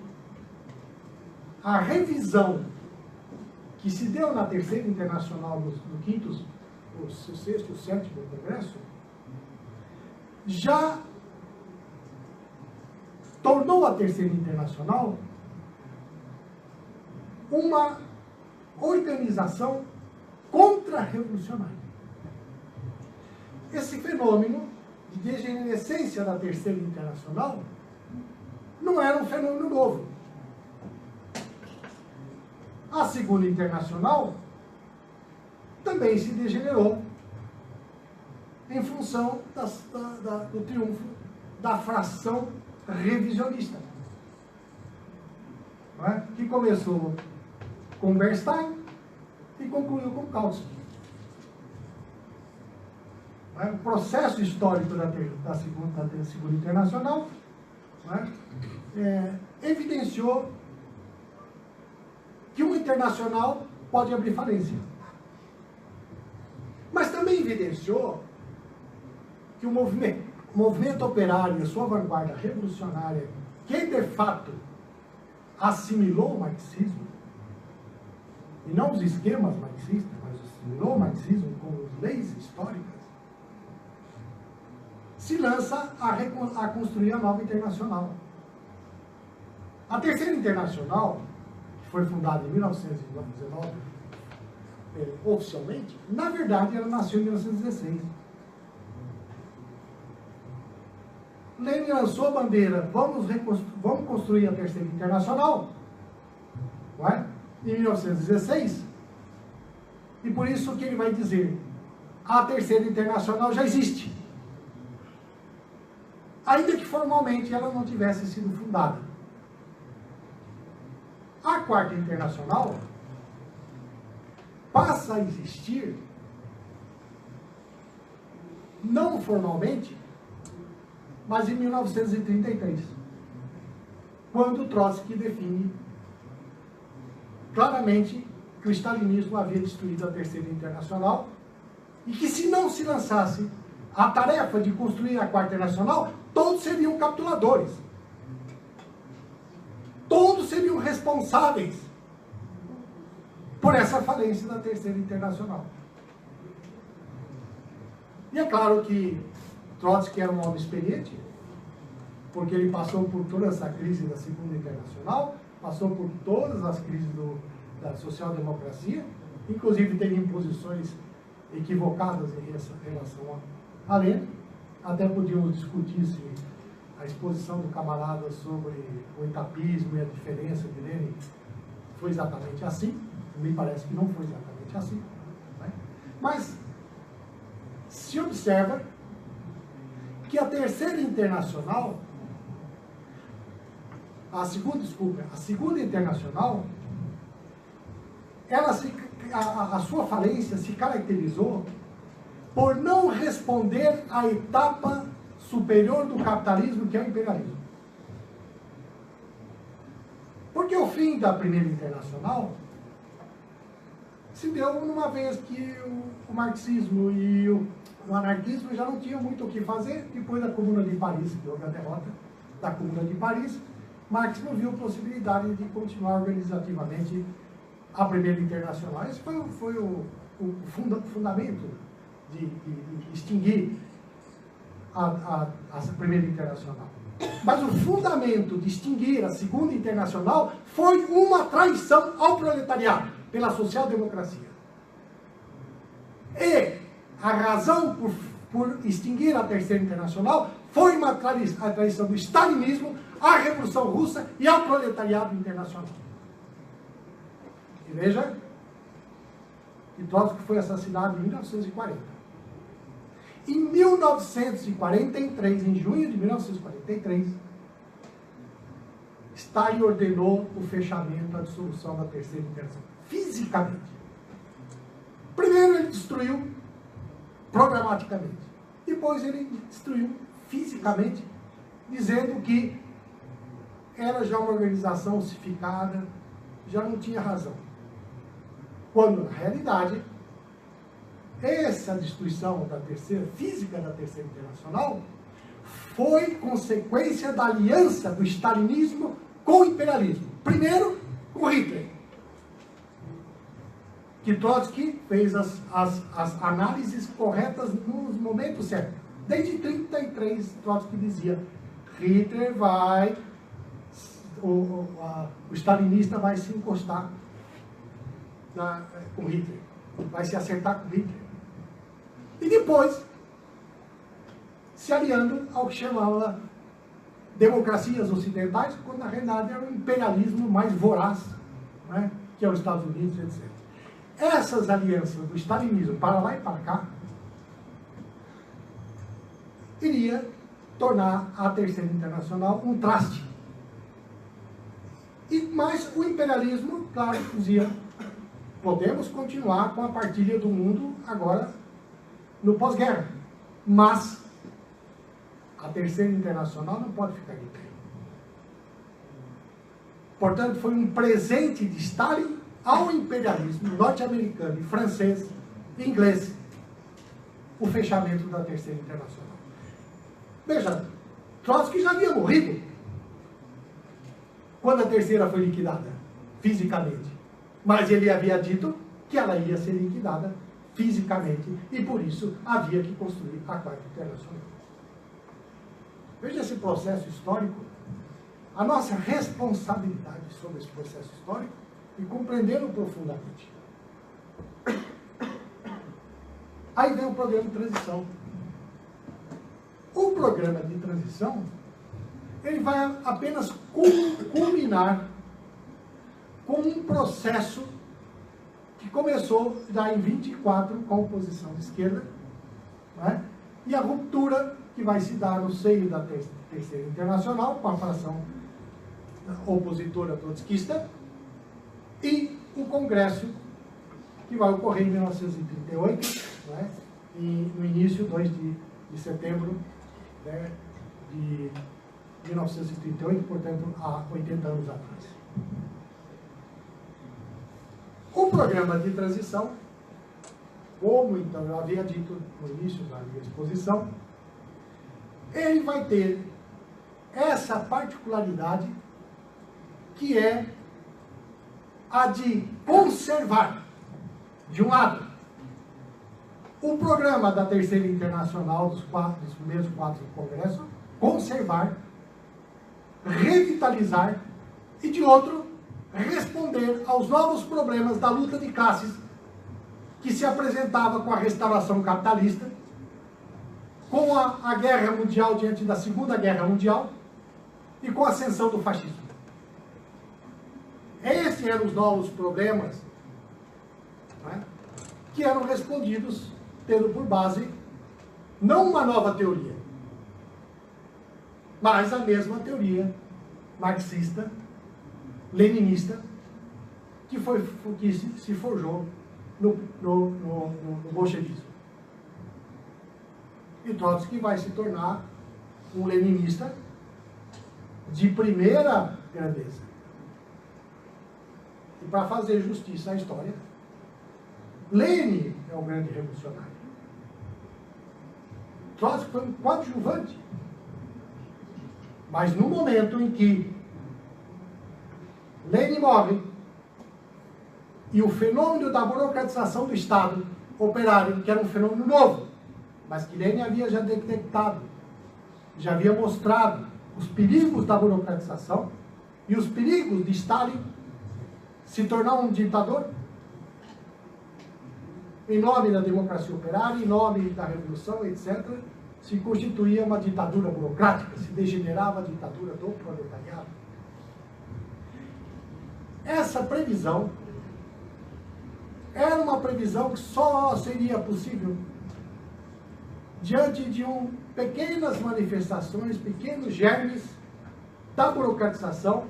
a revisão que se deu na Terceira Internacional no quinto, o sexto e o sétimo congresso já tornou a Terceira Internacional uma organização contra-revolucionária. Esse fenômeno de degenerescência da Terceira Internacional não era um fenômeno novo. A Segunda Internacional também se degenerou em função do triunfo da fração revisionista, não é? Que começou com Bernstein e concluiu com Kautsky. O processo histórico da Segunda Internacional, não é? Evidenciou que uma internacional pode abrir falência. Mas também evidenciou que o movimento operário e a sua vanguarda revolucionária, que de fato assimilou o marxismo, e não os esquemas marxistas, mas assimilou o marxismo com as leis históricas, se lança a construir a nova internacional. A Terceira Internacional, que foi fundada em 1919, oficialmente, na verdade ela nasceu em 1916. Lenin lançou a bandeira, vamos construir a Terceira Internacional, não é? Em 1916, e por isso que ele vai dizer, a Terceira Internacional já existe, ainda que formalmente ela não tivesse sido fundada. A Quarta Internacional passa a existir, não formalmente, mas em 1933, quando Trotsky define claramente que o stalinismo havia destruído a Terceira Internacional e que se não se lançasse a tarefa de construir a Quarta Internacional, todos seriam capituladores. Todos seriam responsáveis por essa falência da Terceira Internacional. E é claro que Trotsky era um homem experiente, porque ele passou por toda essa crise da Segunda Internacional, passou por todas as crises da social-democracia, inclusive teve imposições equivocadas em relação a Lenin. Até podíamos discutir se a exposição do camarada sobre o etapismo e a diferença de Lenin foi exatamente assim. Me parece que não foi exatamente assim, né? Mas se observa que a Terceira Internacional, a Segunda Internacional, a sua falência se caracterizou por não responder à etapa superior do capitalismo, que é o imperialismo. Porque o fim da Primeira Internacional se deu numa vez que o marxismo e o anarquismo já não tinham muito o que fazer. Depois da Comuna de Paris, que houve a derrota da Comuna de Paris, Marx não viu possibilidade de continuar organizativamente a Primeira Internacional. Esse foi o fundamento de extinguir a Primeira Internacional. Mas o fundamento de extinguir a Segunda Internacional foi uma traição ao proletariado pela social-democracia. E a razão por extinguir a Terceira Internacional foi uma traição do stalinismo, à Revolução Russa e ao proletariado internacional. E veja que Trotsky foi assassinado em 1940. Em 1943, em junho de 1943, Stalin ordenou o fechamento, a dissolução da Terceira Internacional, fisicamente. Primeiro ele destruiu programaticamente, depois ele destruiu fisicamente, dizendo que era já uma organização ossificada, já não tinha razão. Quando, na realidade, essa destruição da física da Terceira Internacional foi consequência da aliança do stalinismo com o imperialismo. Primeiro, com Hitler, que Trotsky fez as análises corretas nos momentos certos. Desde 1933, Trotsky dizia, Hitler vai, o stalinista vai se encostar com Hitler, vai se acertar com Hitler. E depois, se aliando ao que chamava democracias ocidentais, quando na realidade era um imperialismo mais voraz, né, que é os Estados Unidos, etc. Essas alianças do stalinismo para lá e para cá iria tornar a Terceira Internacional um traste. Mas o imperialismo, claro, dizia, podemos continuar com a partilha do mundo agora no pós-guerra, mas a Terceira Internacional não pode ficar de pé. Portanto, foi um presente de Stalin ao imperialismo norte-americano, francês e inglês, o fechamento da Terceira Internacional. Veja, Trotsky já havia morrido quando a Terceira foi liquidada, fisicamente. Mas ele havia dito que ela ia ser liquidada fisicamente e, por isso, havia que construir a Quarta Internacional. Veja esse processo histórico, a nossa responsabilidade sobre esse processo histórico e compreendê-lo profundamente. Aí vem o programa de transição. O programa de transição, ele vai apenas culminar com um processo que começou já em 24 com a oposição de esquerda, né? E a ruptura que vai se dar no seio da Terceira Internacional, com a fração opositora trotskista, e o Congresso, que vai ocorrer em 1938, né? E no início, 2 de setembro, né? De 1938, portanto, há 80 anos atrás. O programa de transição, como então eu havia dito no início da minha exposição, ele vai ter essa particularidade que é a de conservar, de um lado, o programa da Terceira Internacional dos primeiros 4 congressos, conservar, revitalizar, e de outro, responder aos novos problemas da luta de classes que se apresentava com a restauração capitalista, com a guerra mundial diante da Segunda Guerra Mundial e com a ascensão do fascismo. Esses eram os novos problemas, né, que eram respondidos tendo por base não uma nova teoria, mas a mesma teoria marxista, leninista, que se forjou no bolchevismo. E Trotsky vai se tornar um leninista de primeira grandeza. E para fazer justiça à história, Lenin é um grande revolucionário. Trotsky foi um coadjuvante. Mas no momento em que Lenin morre e o fenômeno da burocratização do Estado operário, que era um fenômeno novo, mas que Lenin havia já detectado, já havia mostrado os perigos da burocratização e os perigos de Stalin se tornar um ditador, em nome da democracia operária, em nome da revolução, etc., se constituía uma ditadura burocrática, se degenerava a ditadura do proletariado. Essa previsão era uma previsão que só seria possível diante de pequenas manifestações, pequenos germes da burocratização,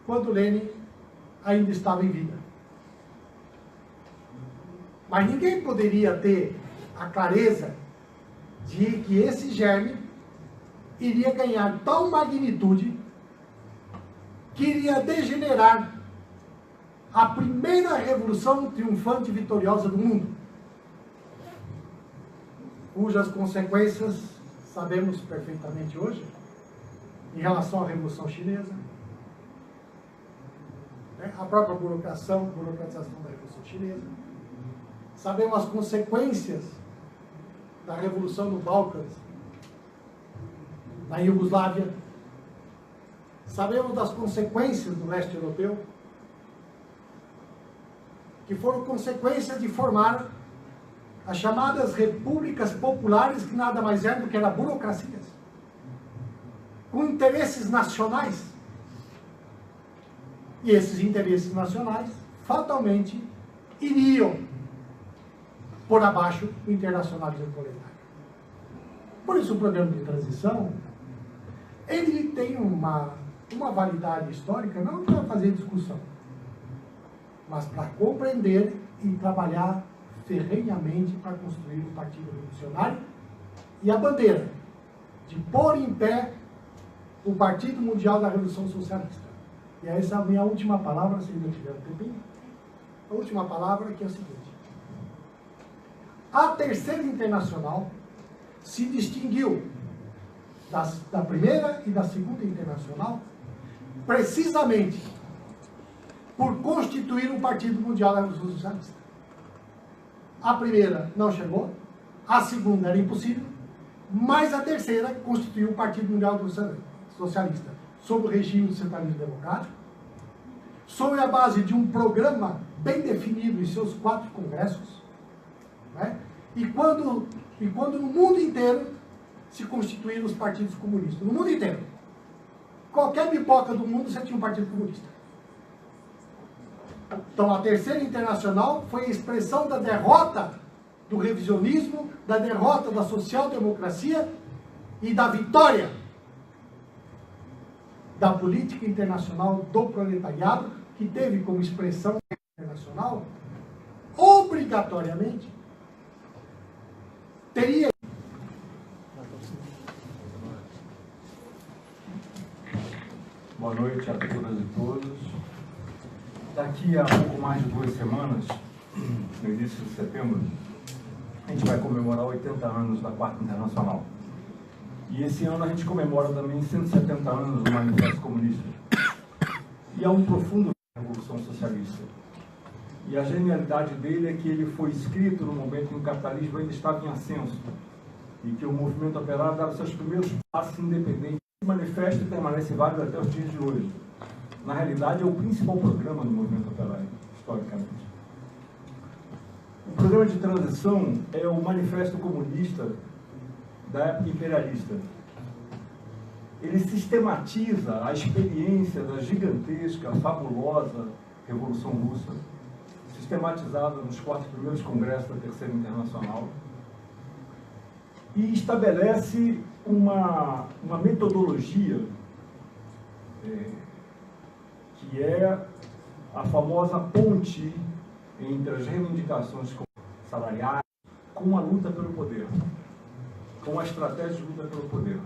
quando Lenin ainda estava em vida. Mas ninguém poderia ter a clareza de que esse germe iria ganhar tal magnitude que iria degenerar a primeira revolução triunfante e vitoriosa do mundo, cujas consequências sabemos perfeitamente hoje, em relação à Revolução Chinesa, né? A própria burocratização da Revolução Chinesa. Sabemos as consequências da Revolução no Balcãs, na Iugoslávia. Sabemos das consequências do leste europeu, que foram consequências de formar as chamadas repúblicas populares, que nada mais eram do que eram burocracias, com interesses nacionais. E esses interesses nacionais, fatalmente, iriam por abaixo do internacionalismo proletário. Por isso, o programa de transição, ele tem uma validade histórica, não para fazer discussão, mas para compreender e trabalhar ferrenhamente para construir o Partido Revolucionário e a bandeira de pôr em pé o Partido Mundial da Revolução Socialista. E essa é a minha última palavra, se ainda tiver um tempinho. A última palavra, que é a seguinte: a Terceira Internacional se distinguiu da Primeira e da Segunda Internacional precisamente por constituir um Partido Mundial da Revolução Socialista. A primeira não chegou, a segunda era impossível, mas a terceira constituiu um Partido Mundial Socialista, sob o regime do centralismo democrático, sobre a base de um programa bem definido em seus 4 congressos, né? E quando no mundo inteiro se constituíram os partidos comunistas, no mundo inteiro, qualquer pipoca do mundo você tinha um partido comunista. Então, a Terceira Internacional foi a expressão da derrota do revisionismo, da derrota da social-democracia e da vitória da política internacional do proletariado, que teve como expressão internacional, obrigatoriamente, teria... Boa noite a todas e todos. Daqui a pouco mais de 2 semanas, no início de setembro, a gente vai comemorar 80 anos da Quarta Internacional. E esse ano a gente comemora também 170 anos do Manifesto Comunista. E há um profundo da Revolução Socialista. E a genialidade dele é que ele foi escrito no momento em que o capitalismo ainda estava em ascenso e que o movimento operário dava seus primeiros passos independentes. O manifesto permanece válido até os dias de hoje. Na realidade, é o principal programa do movimento operário, historicamente. O programa de transição é o manifesto comunista da época imperialista. Ele sistematiza a experiência da gigantesca, fabulosa Revolução Russa, sistematizada nos 4 primeiros congressos da Terceira Internacional, e estabelece uma metodologia que é a famosa ponte entre as reivindicações salariais com a luta pelo poder, com a estratégia de luta pelo poder.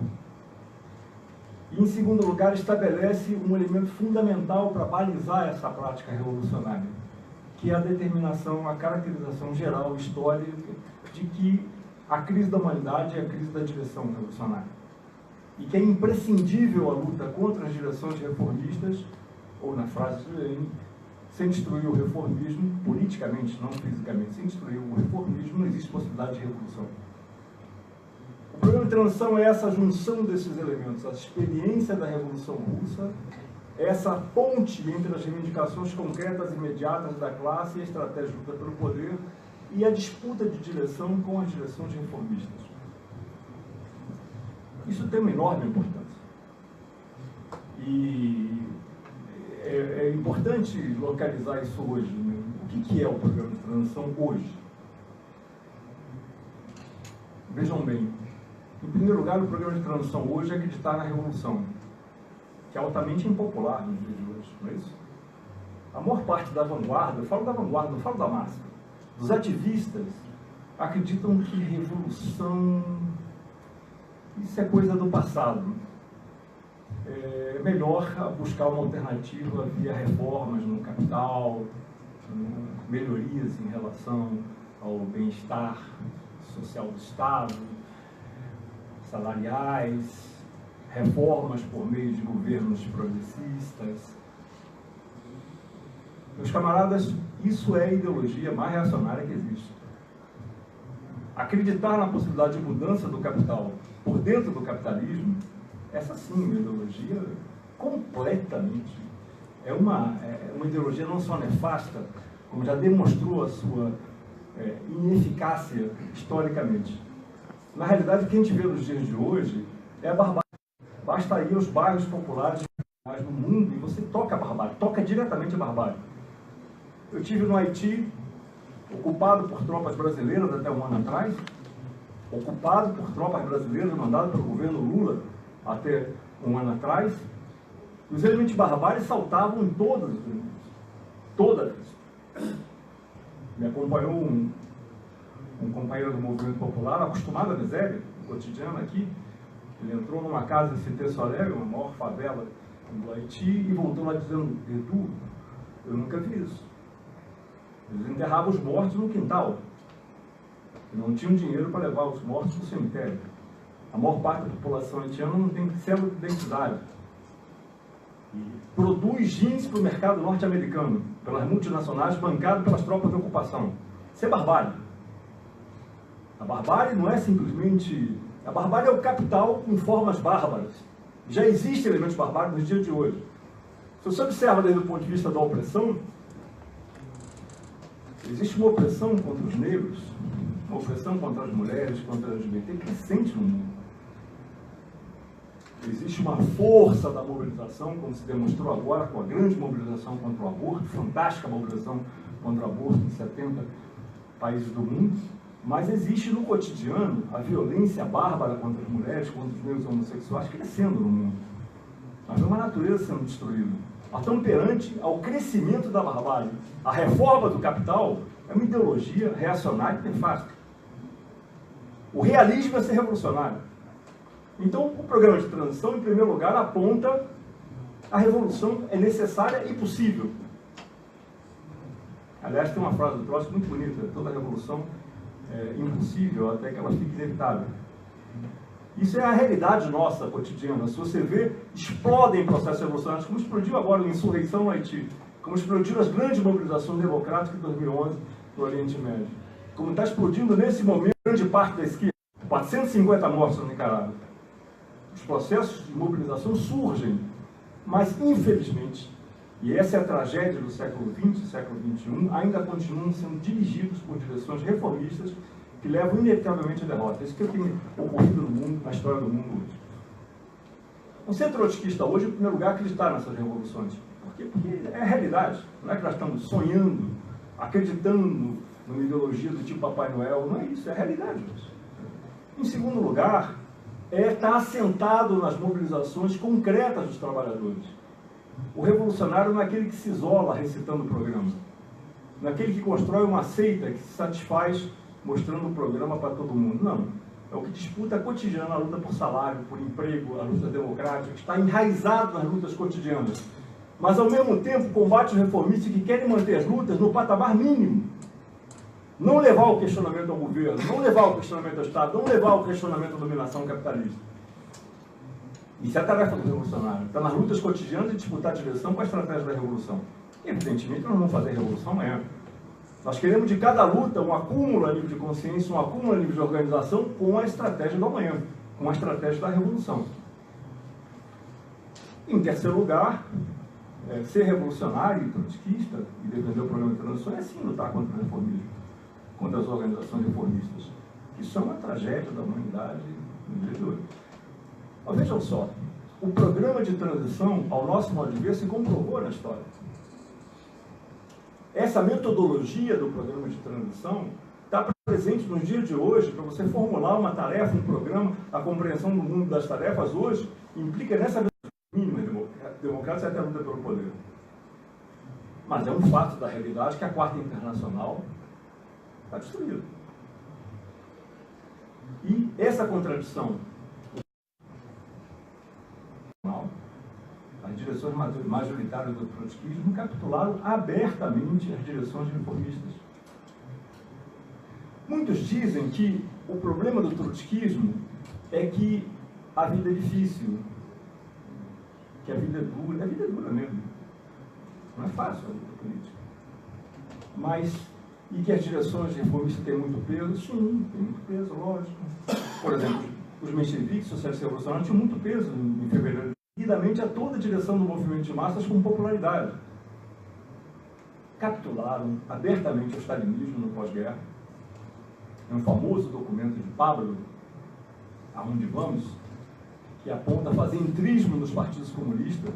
E, em segundo lugar, estabelece um elemento fundamental para balizar essa prática revolucionária, que é a determinação, a caracterização geral, histórica, de que a crise da humanidade é a crise da direção revolucionária. E que é imprescindível a luta contra as direções reformistas, ou na frase de Lenin, sem destruir o reformismo, politicamente, não fisicamente, sem destruir o reformismo, não existe possibilidade de revolução. O programa de transição é essa junção desses elementos, a experiência da Revolução Russa essa ponte entre as reivindicações concretas e imediatas da classe e a estratégia de luta pelo poder e a disputa de direção com as direções reformistas. Isso tem uma enorme importância. E é importante localizar isso hoje, né? O que é o programa de transição hoje? Vejam bem, em primeiro lugar, o programa de transição hoje é acreditar na revolução, que é altamente impopular nos dias de hoje, não é isso? A maior parte da vanguarda, eu falo da vanguarda, não falo da massa, dos ativistas, acreditam que revolução, isso é coisa do passado. É melhor buscar uma alternativa via reformas no capital, melhorias em relação ao bem-estar social do Estado, salariais, reformas por meio de governos progressistas. Meus camaradas, isso é a ideologia mais reacionária que existe. Acreditar na possibilidade de mudança do capital por dentro do capitalismo, essa sim é uma ideologia completamente. É uma ideologia não só nefasta, como já demonstrou a sua ineficácia historicamente. Na realidade, o que a gente vê nos dias de hoje é a barbárie. Basta ir aos bairros populares no mundo e você toca a barbárie, toca diretamente a barbárie. Eu estive no Haiti, ocupado por tropas brasileiras até um ano atrás, ocupado por tropas brasileiras mandadas pelo governo Lula até um ano atrás. Os elementos de barbárie saltavam em todas as unidades. Todas. Me acompanhou um companheiro do movimento popular, acostumado à miséria, no cotidiano aqui. Ele entrou numa casa em Cité Soleil, uma maior favela do Haiti, e voltou lá dizendo: Edu, eu nunca vi isso. Eles enterravam os mortos no quintal. Não tinham dinheiro para levar os mortos para o cemitério. A maior parte da população haitiana não tem célula de identidade. E produz jeans para o mercado norte-americano, pelas multinacionais, bancado pelas tropas de ocupação. Isso é barbárie. A barbárie não é simplesmente... A barbárie é o capital com formas bárbaras. Já existem elementos barbários nos dias de hoje. Se você observa desde o ponto de vista da opressão, existe uma opressão contra os negros, uma opressão contra as mulheres, contra a LGBT, crescente no mundo. Existe uma força da mobilização, como se demonstrou agora com a grande mobilização contra o aborto, fantástica mobilização contra o aborto em 70 países do mundo, mas existe no cotidiano a violência bárbara contra as mulheres, contra os negros homossexuais crescendo no mundo. Nós vemos a natureza sendo destruída. Nós estamos perante ao crescimento da barbárie. A reforma do capital é uma ideologia reacionária e nefasta. O realismo é ser revolucionário. Então, o programa de transição, em primeiro lugar, aponta a revolução é necessária e possível. Aliás, tem uma frase do Trotsky muito bonita: toda revolução é impossível até que ela fique inevitável. Isso é a realidade nossa, cotidiana. Se você vê, explodem processos revolucionários, como explodiu agora a insurreição no Haiti, como explodiram as grandes mobilizações democráticas de 2011 no Oriente Médio, como está explodindo nesse momento grande parte da esquerda, 450 mortos no Nicarágua. Os processos de mobilização surgem, mas infelizmente, e essa é a tragédia do século XX e século XXI, ainda continuam sendo dirigidos por direções reformistas que levam inevitavelmente à derrota. Isso que tem ocorrido no mundo, na história do mundo hoje. O centro trotskista hoje, em primeiro lugar, acreditar nessas revoluções. Por quê? Porque é a realidade. Não é que nós estamos sonhando, acreditando numa ideologia do tipo Papai Noel. Não é isso, é a realidade hoje. Em segundo lugar, estar assentado nas mobilizações concretas dos trabalhadores. O revolucionário não é aquele que se isola recitando o programa. Não é aquele que constrói uma seita que se satisfaz mostrando o programa para todo mundo. Não. É o que disputa cotidiana a luta por salário, por emprego, a luta democrática, que está enraizado nas lutas cotidianas. Mas, ao mesmo tempo, combate os reformistas que querem manter as lutas no patamar mínimo. Não levar o questionamento ao governo, não levar o questionamento ao Estado, não levar o questionamento à dominação capitalista. Isso é a tarefa do revolucionário. Está nas lutas cotidianas e disputar a direção com a estratégia da revolução. E, evidentemente, nós não vamos fazer revolução amanhã. Nós queremos de cada luta um acúmulo a nível de consciência, um acúmulo a nível de organização com a estratégia do amanhã, com a estratégia da revolução. Em terceiro lugar, ser revolucionário e trotskista e defender o programa de transição é sim lutar contra o reformismo, contra as organizações reformistas, que são uma tragédia da humanidade no dia de hoje. Mas vejam só, o programa de transição, ao nosso modo de ver, se comprovou na história. Essa metodologia do programa de transição está presente nos dias de hoje. Para você formular uma tarefa, um programa, a compreensão do mundo das tarefas hoje implica nessa mínima democrática até a luta pelo poder. Mas é um fato da realidade que a Quarta Internacional está destruída. E essa contradição, as direções majoritárias do trotskismo capitularam abertamente as direções reformistas. Muitos dizem que o problema do trotskismo é que a vida é difícil, que a vida é dura mesmo. Não é fácil a luta política. Mas, e que as direções reformistas têm muito peso? Sim, tem muito peso, lógico. Por exemplo, os mencheviques, socialistas revolucionários, tinham muito peso em fevereiro. Seguidamente a toda a direção do movimento de massas com popularidade. Capitularam abertamente o stalinismo no pós-guerra. É um famoso documento de Pablo, Aonde Vamos, que aponta a fazer entrismo nos partidos comunistas,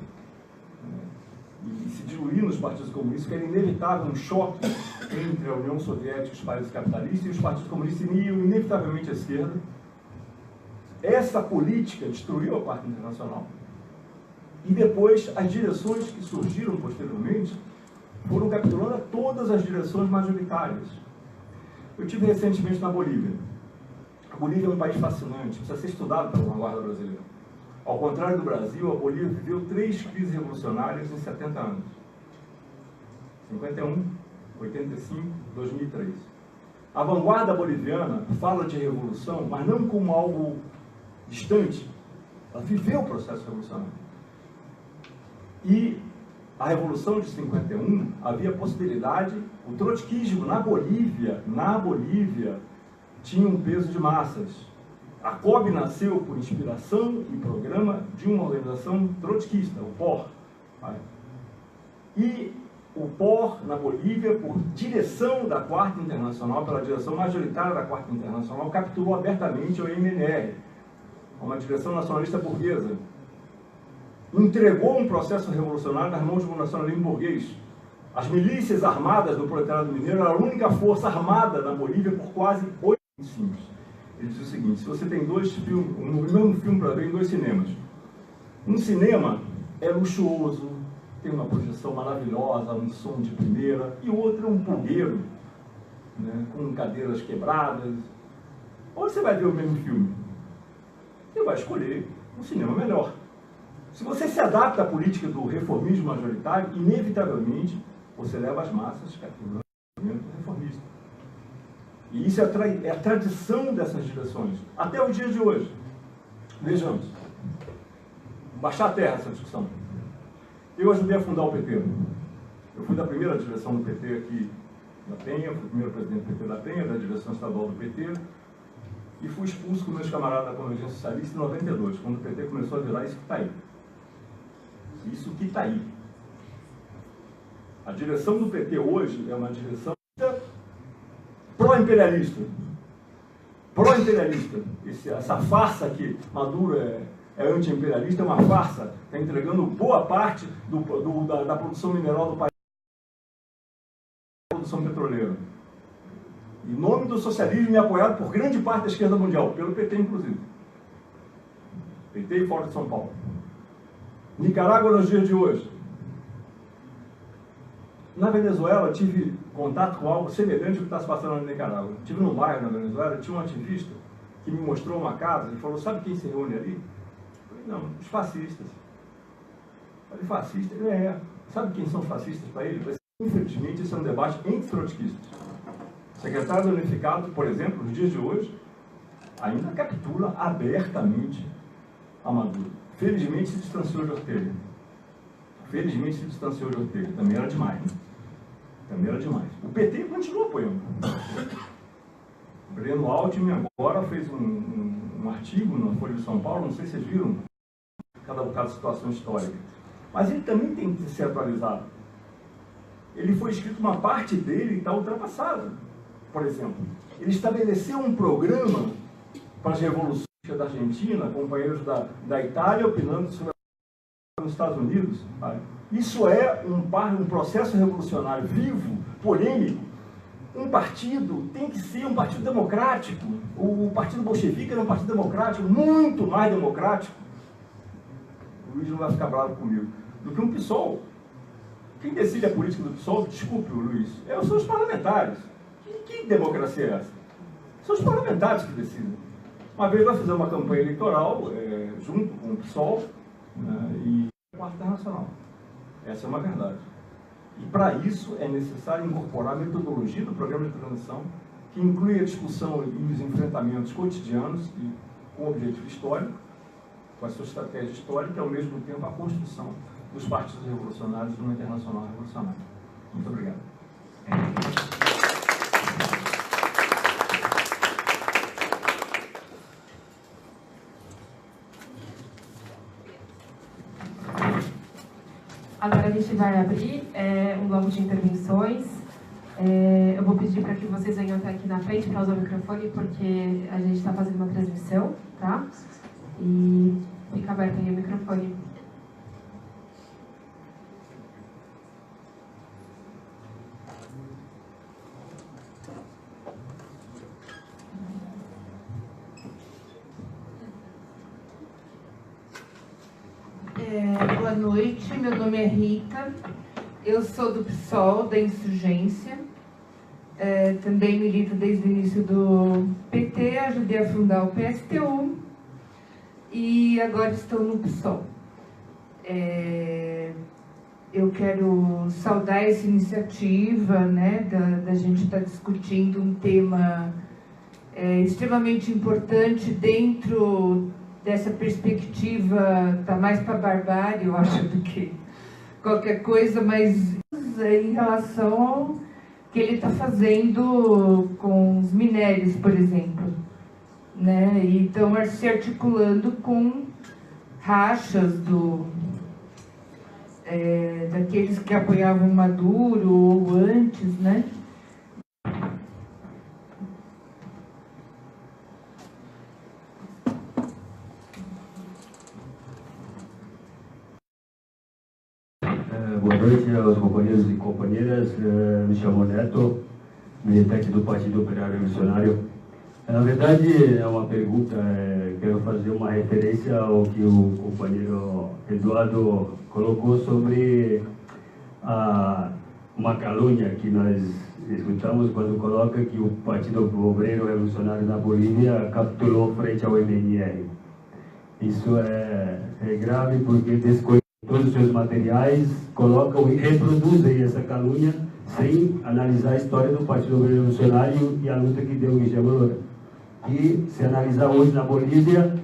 e se diluir nos partidos comunistas, que era inevitável um choque entre a União Soviética e os países capitalistas, e os partidos comunistas iam inevitavelmente à esquerda. Essa política destruiu a Quarta Internacional. E depois, as direções que surgiram posteriormente foram capturando a todas as direções majoritárias. Eu estive recentemente na Bolívia. A Bolívia é um país fascinante, precisa ser estudado pela vanguarda brasileira. Ao contrário do Brasil, a Bolívia viveu 3 crises revolucionárias em 70 anos. 51, 85, 2003. A vanguarda boliviana fala de revolução, mas não como algo distante. Ela viveu o processo revolucionário. E a Revolução de 51 havia a possibilidade, o trotskismo na Bolívia, tinha um peso de massas. A COB nasceu por inspiração e programa de uma organização trotskista, o POR. E o POR na Bolívia, por direção da Quarta Internacional, pela direção majoritária da Quarta Internacional, capturou abertamente o MNR, uma direção nacionalista burguesa. Entregou um processo revolucionário nas mãos do nacionalismo burguês. As milícias armadas do proletariado mineiro era a única força armada na Bolívia por quase 8 anos. Ele diz o seguinte: se você tem 2 filmes, o mesmo filme para ver em 2 cinemas, um cinema é luxuoso, tem uma projeção maravilhosa, um som de primeira, e o outro é um pulgueiro, né, com cadeiras quebradas. Onde você vai ver o mesmo filme? Você vai escolher um cinema melhor. Se você se adapta à política do reformismo majoritário, inevitavelmente você leva as massas capturando o movimento reformista. E isso é a tradição dessas direções, até os dias de hoje. Vejamos. Baixar a terra essa discussão. Eu ajudei a fundar o PT. Eu fui da primeira direção do PT aqui na Penha, fui o primeiro presidente do PT da Penha, da direção estadual do PT, e fui expulso com meus camaradas da Convergência Socialista em 92, quando o PT começou a virar isso que está aí. Isso que está aí. A direção do PT hoje é uma direção pró-imperialista. Pró-imperialista. Essa farsa que Maduro é anti-imperialista é uma farsa. Está entregando boa parte da produção mineral do país, da produção petroleira. Em nome do socialismo e apoiado por grande parte da esquerda mundial, pelo PT inclusive. PT e fora de São Paulo. Nicarágua nos dias de hoje. Na Venezuela, tive contato com algo semelhante ao que está se passando na Nicarágua. Estive num bairro na Venezuela, tinha um ativista que me mostrou uma casa e falou: sabe quem se reúne ali? Eu falei: não, os fascistas. Eu falei: fascista? Ele é. Sabe quem são os fascistas para ele? Infelizmente, esse é um debate entre trotskistas. O secretário unificado, por exemplo, nos dias de hoje, ainda captura abertamente a Maduro. Felizmente se distanciou de Ortega. Felizmente se distanciou de Ortega. Também era demais, né? Também era demais. O PT continua apoiando. Breno Altman agora fez um artigo na Folha de São Paulo, não sei se vocês viram, cada bocado de situação histórica. mas ele também tem que ser atualizado. Ele foi escrito, uma parte dele está ultrapassada. Por exemplo, ele estabeleceu um programa para as revoluções da Argentina, companheiros da Itália opinando sobre nos Estados Unidos. Isso é um processo revolucionário vivo, polêmico. Um partido tem que ser um partido democrático. O partido bolchevique era um partido democrático, muito mais democrático, o Luiz não vai ficar bravo comigo, do que um PSOL. Quem decide a política do PSOL, desculpe, Luiz, são os parlamentares. Que democracia é essa? São os parlamentares que decidem. Uma vez nós fizemos uma campanha eleitoral junto com o PSOL e o Quarto Internacional. Essa é uma verdade. E para isso é necessário incorporar a metodologia do programa de transição, que inclui a discussão e os enfrentamentos cotidianos e com objetivo histórico, com a sua estratégia histórica e, ao mesmo tempo, a construção dos partidos revolucionários de uma internacional revolucionária. Muito obrigado. Agora a gente vai abrir um bloco de intervenções. Eu vou pedir para que vocês venham até aqui na frente para usar o microfone, porque a gente está fazendo uma transmissão, tá? E fica aberto aí o microfone. Boa noite, meu nome é Rita, eu sou do PSOL, da Insurgência, também milito desde o início do PT, ajudei a fundar o PSTU e agora estou no PSOL. Eu quero saudar essa iniciativa, né, da gente estar discutindo um tema extremamente importante dentro dessa perspectiva, tá mais para barbárie, eu acho, do que qualquer coisa, mas em relação ao que ele está fazendo com os minérios, por exemplo, né? E estão se articulando com rachas daqueles que apoiavam Maduro ou antes, né? Boa noite aos companheiros e companheiras. Me chamo Neto, militante do Partido Operário Revolucionário. Na verdade, é uma pergunta, quero fazer uma referência ao que o companheiro Eduardo colocou sobre uma calúnia que nós escutamos quando coloca que o Partido Operário Revolucionário na Bolívia capitulou frente ao MNR. Isso é grave porque desconhece todos os seus materiais, colocam e reproduzem essa calúnia sem analisar a história do Partido Operário Revolucionário e a luta que deu Michel Moura. E se analisar hoje na Bolívia,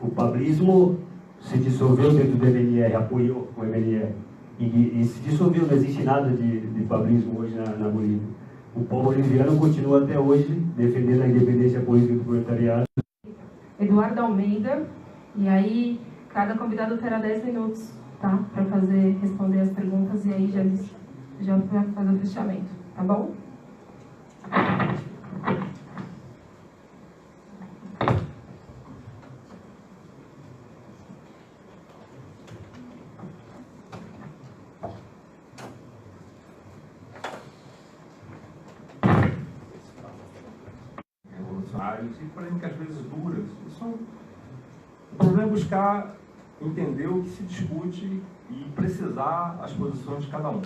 o pablismo se dissolveu dentro do MNR, apoiou o MNR. E se dissolveu, não existe nada de pablismo hoje na Bolívia. O povo boliviano continua até hoje defendendo a independência política do proletariado. Eduardo Almeida, e aí cada convidado terá 10 minutos, tá? Para responder as perguntas e aí já vai fazer o fechamento, tá bom? Revolucionários e polêmicas às vezes duras. O problema é buscar entender o que se discute e precisar as posições de cada um.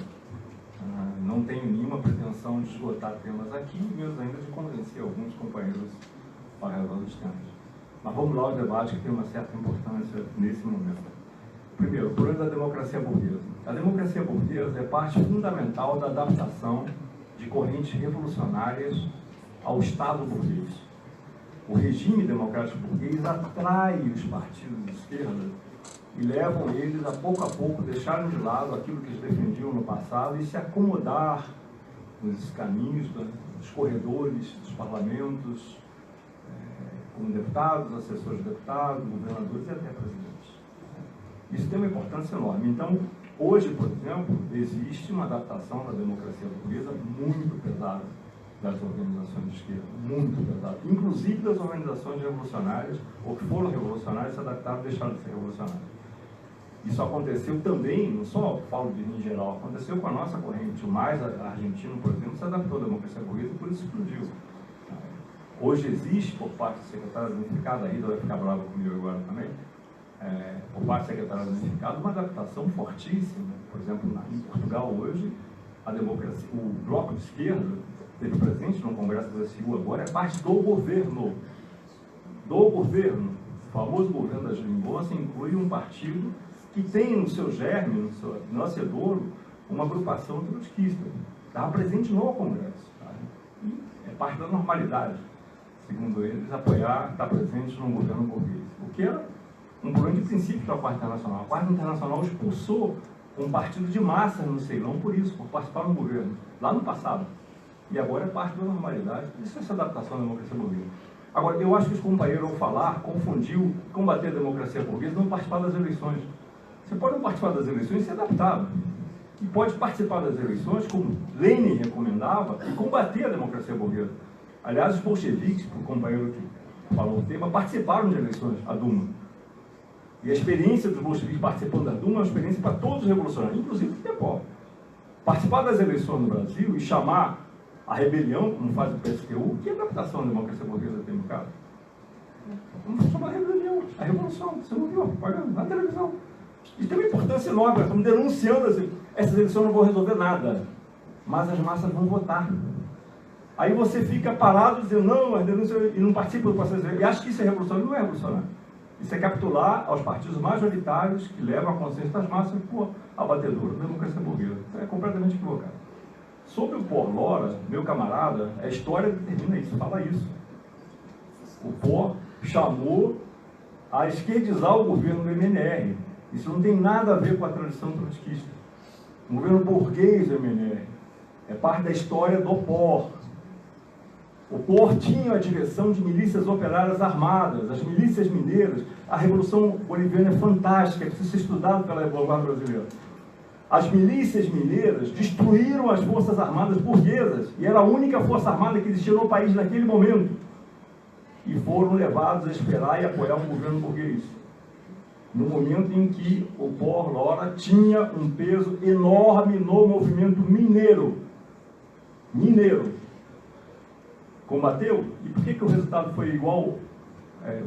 Não tenho nenhuma pretensão de esgotar temas aqui, menos ainda de convencer alguns companheiros para resolver os temas. Mas vamos lá ao debate que tem uma certa importância nesse momento. Primeiro, o problema da democracia burguesa. A democracia burguesa é parte fundamental da adaptação de correntes revolucionárias ao Estado burguês. O regime democrático burguês atrai os partidos de esquerda e levam eles a pouco deixarem de lado aquilo que eles defendiam no passado e se acomodar nos caminhos, dos corredores, dos parlamentos, como deputados, assessores de deputados, governadores e até presidentes. Isso tem uma importância enorme. Então, Hoje, por exemplo, existe uma adaptação da democracia burguesa muito pesada das organizações de esquerda, muito pesada. Inclusive das organizações revolucionárias, ou que foram revolucionárias, se adaptaram e deixaram de ser revolucionárias. Isso aconteceu também, não só falo de em geral, aconteceu com a nossa corrente. O Mais Argentino, por exemplo, se adaptou à democracia burguesa e por isso explodiu. Hoje existe, por parte do secretário unificado, a Ida vai ficar brava comigo agora também, por parte do secretário unificado, uma adaptação fortíssima. Por exemplo, em Portugal hoje, a democracia, o bloco de esquerda teve presente no Congresso do SU agora, é parte do governo. Do governo. O famoso governo da Geringonça inclui um partido que tem no seu germe, no seu nascedouro, uma agrupação trotskista. Estava presente no Congresso. Tá? E é parte da normalidade, segundo eles, estar presente no governo burguês. O que era um grande princípio da Quarta Internacional. A Quarta Internacional expulsou um partido de massa no Ceilão por isso, por participar no governo, lá no passado. E agora é parte da normalidade. Isso é essa adaptação da democracia burguesa. Agora, eu acho que os companheiros, ao falar, confundiu combater a democracia burguesa e não participar das eleições. Você pode não participar das eleições e ser adaptado. E pode participar das eleições, como Lenin recomendava, e combater a democracia burguesa. Aliás, os bolcheviques, o companheiro que falou o tema, participaram de eleições, a Duma. E a experiência dos bolcheviques participando da Duma é uma experiência para todos os revolucionários, inclusive o PPO. Participar das eleições no Brasil e chamar a rebelião, como faz o PSTU, que adaptação à democracia burguesa tem no caso? Vamos chamar a rebelião, a revolução. Você não viu a propaganda na televisão. Isso tem uma importância enorme. Estamos denunciando essas eleições, não vão resolver nada. Mas as massas vão votar. Aí você fica parado dizendo, não, as denúncias, e não participa do processo. E acha que isso é revolucionário. Não é revolucionário. Isso é capitular aos partidos majoritários que levam a consciência das massas por abatedora da democracia burguesa. Isso é completamente equivocado. Sobre o Por Lora, meu camarada, a história determina isso, fala isso. O Por chamou a esquerdizar o governo do MNR. Isso não tem nada a ver com a tradição trotskista. O governo burguês do MNR é parte da história do Por. O Por tinha a direção de milícias operárias armadas, as milícias mineiras. A Revolução Boliviana é fantástica, precisa ser estudada pela vanguarda brasileira. As milícias mineiras destruíram as forças armadas burguesas, e era a única força armada que existia no país naquele momento. E foram levados a esperar e apoiar o governo burguês. No momento em que o Por Lora tinha um peso enorme no movimento mineiro. Mineiro. Combateu. E por que o resultado foi igual,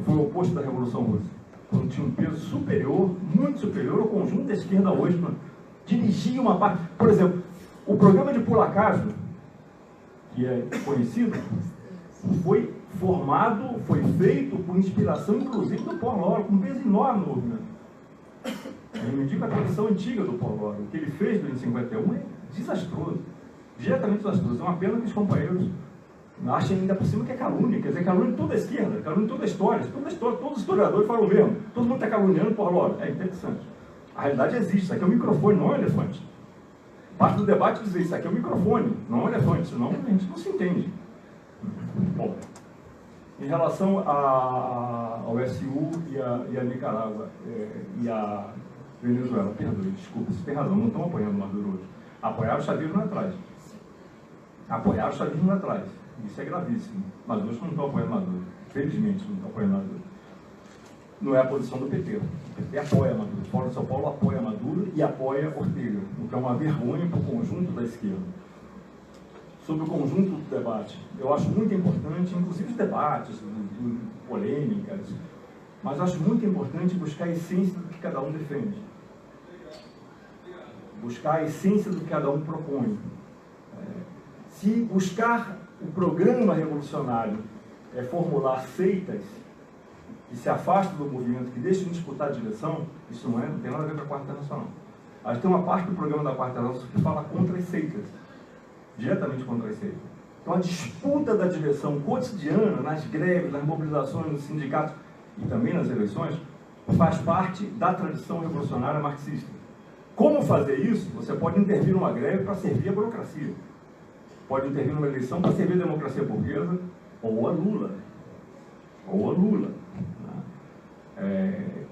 foi o oposto da Revolução Russa? Quando tinha um peso superior, muito superior ao conjunto da esquerda hoje, dirigia uma parte. Por exemplo, o programa de Pulacaso, que é conhecido, foi formado, foi feito com inspiração, inclusive, do Por Lora, com um peso enorme no movimento. Eu me digo a tradição antiga do Por Lora. O que ele fez em 51 é desastroso, diretamente desastroso. É uma pena que os companheiros achem ainda por cima que é calúnia, quer dizer, calúnia de toda a esquerda, calúnia de toda a história, todos os historiadores falam o mesmo, todo mundo está caluniando o Por Lora. É interessante. A realidade existe, isso aqui é um microfone, não é um elefante. Parte do debate dizer isso aqui é um microfone, não é um elefante, senão a gente não se entende. Bom, em relação ao SU e a Nicarágua e a Venezuela, perdoe, desculpa, você tem razão, não estão apoiando o Maduro hoje. Apoiaram o chavismo lá atrás. Apoiaram o chavismo lá atrás. Isso é gravíssimo. Mas hoje não estão apoiando Maduro. Felizmente não estão apoiando Maduro. Não é a posição do PT. O PT apoia Maduro. O Fórum de São Paulo apoia Maduro e apoia Ortega, o que é uma vergonha para o conjunto da esquerda. Sobre o conjunto do debate, eu acho muito importante, inclusive os debates, polêmicas, mas acho muito importante buscar a essência do que cada um defende. Buscar a essência do que cada um propõe. Se buscar o programa revolucionário é formular seitas que se afastam do movimento, que deixam de disputar a direção, isso não tem nada a ver com a Quarta Internacional. Acho que tem uma parte do programa da Quarta Internacional que fala contra as seitas, diretamente contra as seitas. Então a disputa da direção cotidiana, nas greves, nas mobilizações, nos sindicatos e também nas eleições, faz parte da tradição revolucionária marxista. Como fazer isso? Você pode intervir numa greve para servir a burocracia. Pode intervir numa eleição para servir a democracia burguesa ou a Lula. Ou a Lula.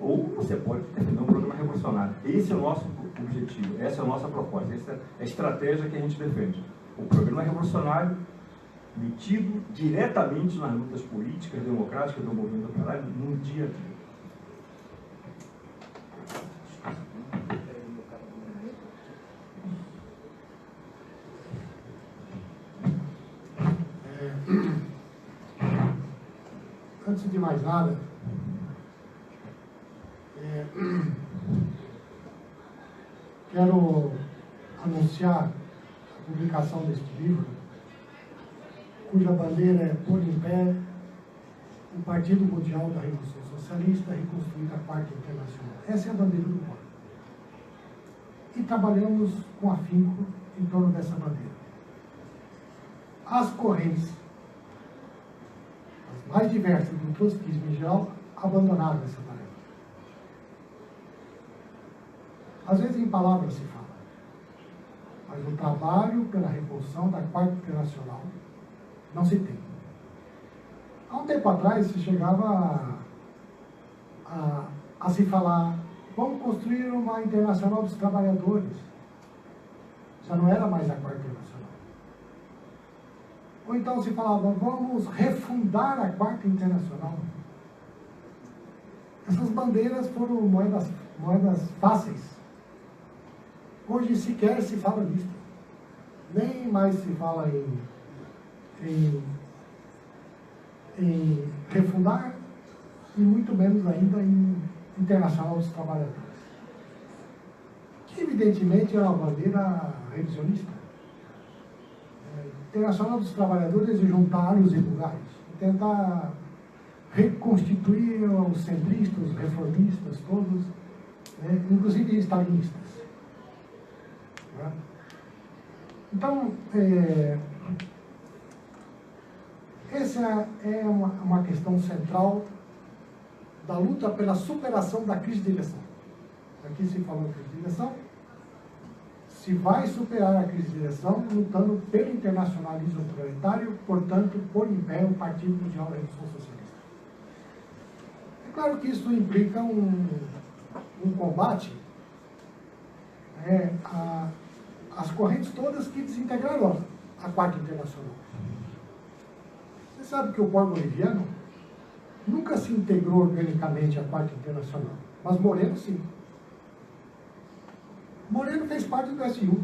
Ou você pode defender um programa revolucionário. Esse é o nosso objetivo, essa é a nossa proposta, essa é a estratégia que a gente defende. O programa revolucionário metido diretamente nas lutas políticas, democráticas do movimento operário no dia a dia. Antes de mais nada, quero anunciar a publicação deste livro, cuja bandeira é pôr em pé o Partido Mundial da Revolução Socialista, reconstruir a Quarta Internacional. Essa é a bandeira do POR. E trabalhamos com afinco em torno dessa bandeira. As correntes, as mais diversas do trotskismo em geral, abandonaram essa tarefa. Às vezes em palavras se fala, mas o trabalho pela reconstrução da Quarta Internacional não se tem. Há um tempo atrás se chegava a se falar, vamos construir uma Internacional dos Trabalhadores. Já não era mais a Quarta Internacional. Ou então se falava, vamos refundar a Quarta Internacional. Essas bandeiras foram moedas fáceis. Hoje sequer se fala disso. Nem mais se fala em refundar e muito menos ainda em Internacional dos Trabalhadores. Que evidentemente é uma bandeira revisionista. Internacional dos Trabalhadores é juntar os lugares, tentar reconstituir os centristas, os reformistas, todos, inclusive stalinistas. Então, essa é uma questão central da luta pela superação da crise de direção. Aqui se falou crise de direção. Se vai superar a crise de direção lutando pelo internacionalismo proletário, portanto, pôr em pé o Partido Mundial da Revolução Socialista. É claro que isso implica um combate às correntes todas que desintegraram a Quarta Internacional. Você sabe que o povo boliviano nunca se integrou organicamente à Quarta Internacional, mas Moreno sim. Moreno fez parte do SU.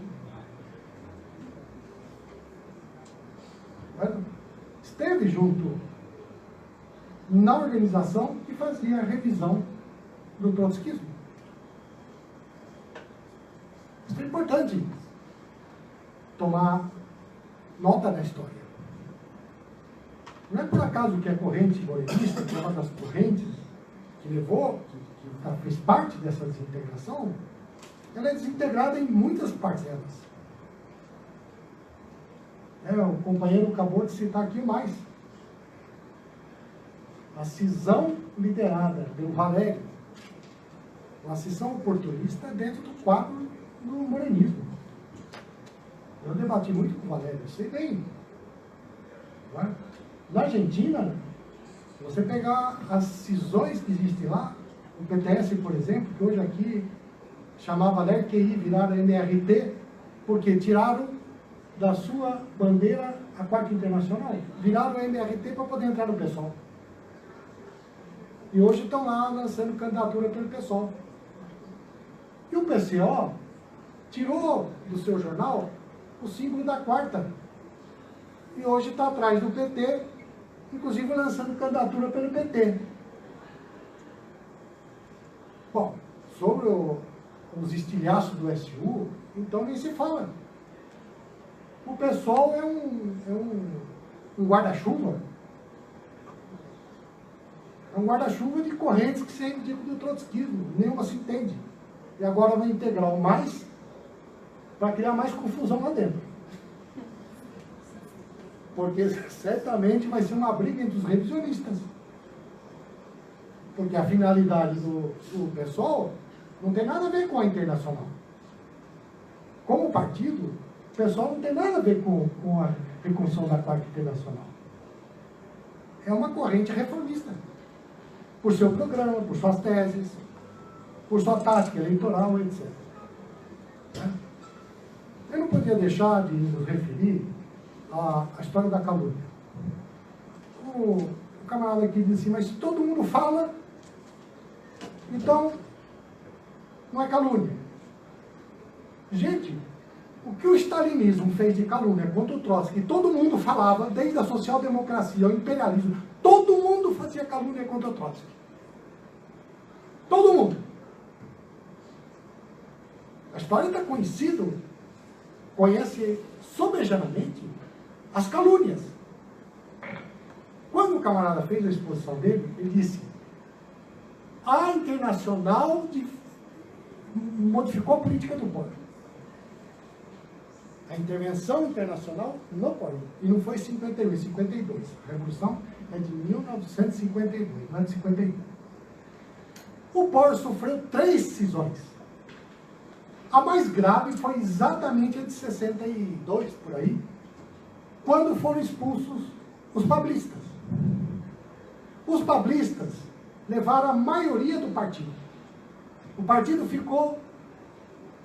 Esteve junto na organização que fazia a revisão do trotskismo. Isso é importante tomar nota da história. Não é por acaso que a corrente morenista, que é uma das correntes que levou, que fez parte dessa desintegração, ela é desintegrada em muitas parcelas. O companheiro acabou de citar aqui mais. A cisão liderada pelo Valério, uma cisão oportunista dentro do quadro do morenismo. Eu debati muito com o Valério, eu sei bem. Na Argentina, se você pegar as cisões que existem lá, o PTS, por exemplo, que hoje aqui chamava LERQI, viraram MRT, porque tiraram da sua bandeira a Quarta Internacional, viraram o MRT para poder entrar no PSOL. E hoje estão lá lançando candidatura pelo PSOL. E o PCO tirou do seu jornal o símbolo da Quarta. E hoje está atrás do PT, inclusive lançando candidatura pelo PT. Bom, sobre os estilhaços do SU, então nem se fala. O PSOL é um guarda-chuva. É um guarda-chuva de correntes que sempre digo do trotskismo, nenhuma se entende. E agora vai integrar o mais para criar mais confusão lá dentro. Porque certamente vai ser uma briga entre os revisionistas. Porque a finalidade do PSOL não tem nada a ver com a Internacional. Como partido, o PSOL não tem nada a ver com a reconstrução da Quarta Internacional. É uma corrente reformista. Por seu programa, por suas teses. por sua tática eleitoral, etc. Eu não podia deixar de nos referir à história da calúnia. O camarada aqui disse assim, mas se todo mundo fala, então não é calúnia. Gente, o que o stalinismo fez de calúnia contra o Trotsky, todo mundo falava, desde a social-democracia ao imperialismo, todo mundo fazia calúnia contra o Trotsky. Todo mundo. A história está conhecida, conhece sobejanamente as calúnias. Quando o camarada fez a exposição dele, ele disse, a Internacional modificou a política do povo. A intervenção internacional não pode. E não foi em 51, em 52. A Revolução é de 1952, não é de 51. O Port sofreu 3 cisões. A mais grave foi exatamente a de 62, por aí, quando foram expulsos os pablistas. Os pablistas levaram a maioria do partido. O partido ficou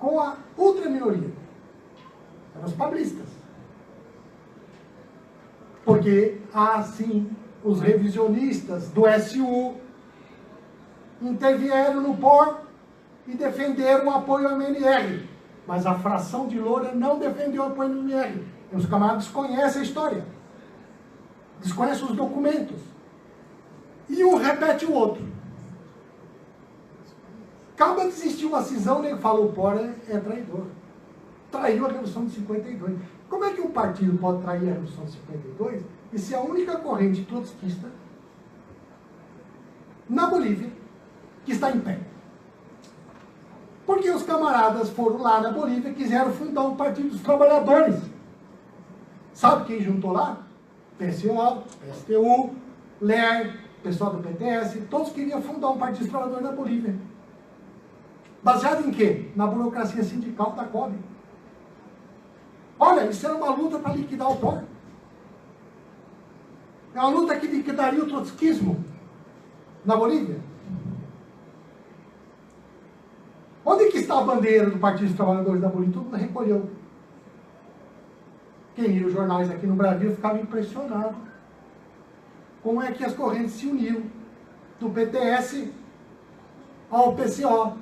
com a ultraminoria. Eram os pablistas. Porque, assim, os revisionistas do SU intervieram no POR e defenderam o apoio ao MNR. Mas a fração de Loura não defendeu o apoio ao MNR. E os camaradas desconhecem a história. Desconhecem os documentos. E um repete o outro. Acaba de existir uma cisão, ele falou, o POR é traidor. Traiu a Revolução de 52. Como é que um partido pode trair a Revolução de 52 e ser a única corrente trotskista na Bolívia que está em pé? Porque os camaradas foram lá na Bolívia e quiseram fundar um Partido dos Trabalhadores. Sabe quem juntou lá? PSO, PSTU, LER, pessoal do PTS, todos queriam fundar um Partido dos Trabalhadores na Bolívia. Baseado em quê? Na burocracia sindical da COB. Olha, isso era uma luta para liquidar o POR. É uma luta que liquidaria o trotskismo na Bolívia. Onde que está a bandeira do Partido dos Trabalhadores da Bolívia? Todo mundo recolheu. Quem lia os jornais aqui no Brasil ficava impressionado. Como é que as correntes se uniram do PTS ao PCO,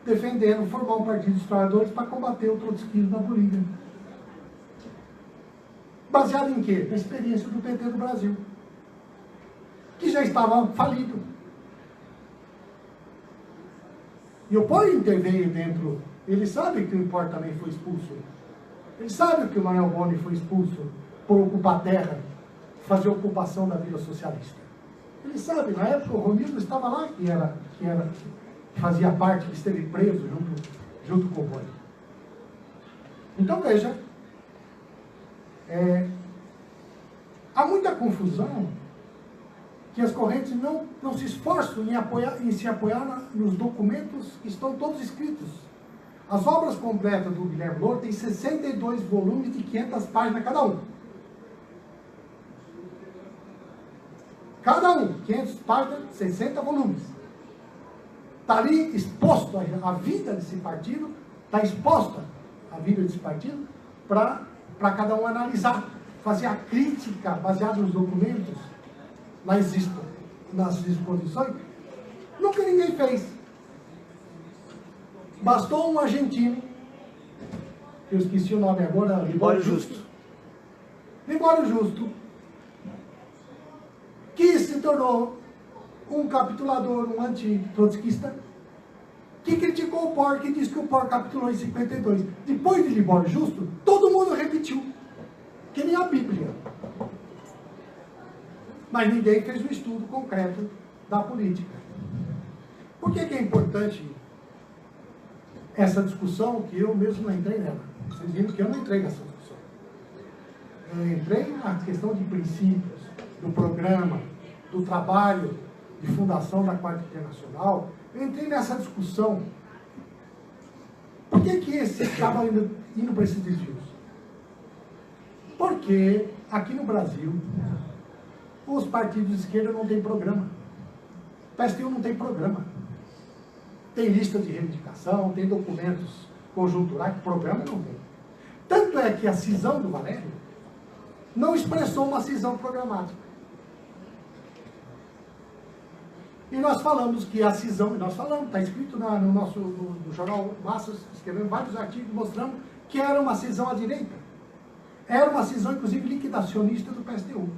defendendo formar um Partido dos Trabalhadores para combater o trotskismo na Bolívia. Baseado em quê? Na experiência do PT do Brasil, que já estava falido. E o POR interveio dentro, ele sabe que o POR também foi expulso. Ele sabe que o Manuel Boni foi expulso por ocupar terra, fazer ocupação da Vila Socialista. Ele sabe, na época o Romildo estava lá, que fazia parte, que esteve preso junto com o Boni. Então veja, há muita confusão que as correntes não se esforçam em se apoiar nos documentos que estão todos escritos. As obras completas do Guilherme Loura têm 62 volumes de 500 páginas cada um. Cada um, 500 páginas, 60 volumes. Está ali exposto a vida desse partido, está exposta a vida desse partido para cada um analisar, fazer a crítica baseada nos documentos, nas exposições. Nunca ninguém fez. Bastou um argentino, que eu esqueci o nome agora, Libório Justo. Libório Justo, que se tornou um capitulador, um anti-trotskista, que criticou o POR, que disse que o POR capitulou em 52. Depois de Libório Justo, todo mundo repetiu, que nem a Bíblia. Mas ninguém fez um estudo concreto da política. Por que é importante essa discussão, que eu mesmo não entrei nela? Vocês viram que eu não entrei nessa discussão. Eu entrei na questão de princípios, do programa, do trabalho de fundação da Quarta Internacional. Eu entrei nessa discussão. Por que esse estava indo para esses desvios? Porque aqui no Brasil, os partidos de esquerda não têm programa. O PSTU não tem programa. tem lista de reivindicação, tem documentos conjunturais, programa não tem. Tanto é que a cisão do Valério não expressou uma cisão programática. E nós falamos que a cisão, está escrito no nosso no jornal Massas, escrevemos vários artigos mostrando que era uma cisão à direita. Era uma cisão, inclusive, liquidacionista do PSTU.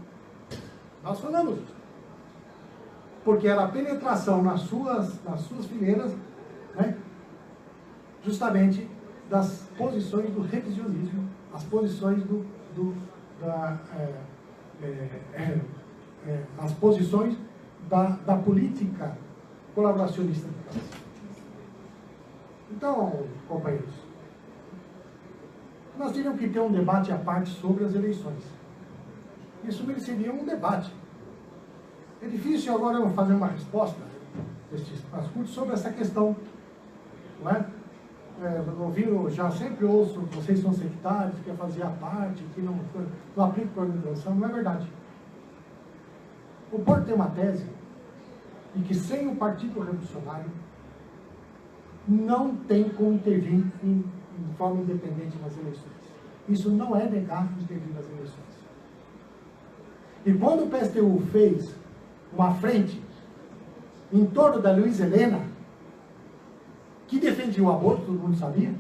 Nós falamos isso. Porque era a penetração nas suas fileiras, né, justamente das posições do revisionismo, as posições as posições da política colaboracionista do país. Então, companheiros, nós teríamos que ter um debate à parte sobre as eleições. Isso mereceria um debate. É difícil agora eu fazer uma resposta neste espaço curto sobre essa questão, não é? Já sempre ouço, vocês são sectários, que fazia parte, que não aplica para a organização, não é verdade. O POR tem uma tese de que sem o Partido Revolucionário não tem como intervir em forma independente nas eleições. Isso não é negar intervir nas eleições. E quando o PSTU fez uma frente em torno da Luiza Helena, que defendia o aborto, todo mundo sabia,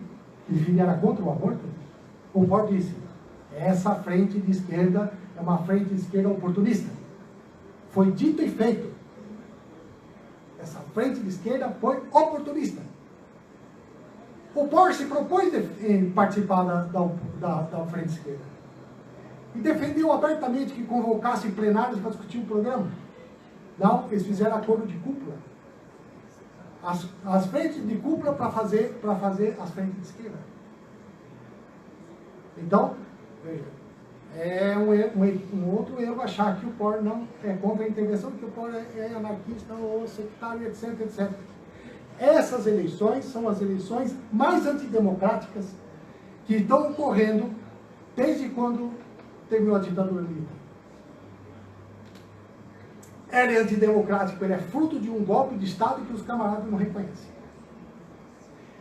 que era contra o aborto, o POR disse, essa frente de esquerda é uma frente de esquerda oportunista. Foi dito e feito. Essa frente de esquerda foi oportunista. O POR se propôs em participar da frente de esquerda. E defendeu abertamente que convocasse plenários para discutir o programa. Não, eles fizeram acordo de cúpula. As frentes de cúpula para fazer as frentes de esquerda. Então, veja, é um outro erro achar que o POR não é contra a intervenção, que o POR é anarquista ou sectário, etc, etc. Essas eleições são as eleições mais antidemocráticas que estão ocorrendo desde quando terminou a ditadura militar. Ela é antidemocrática, ele é fruto de um golpe de Estado que os camaradas não reconhecem.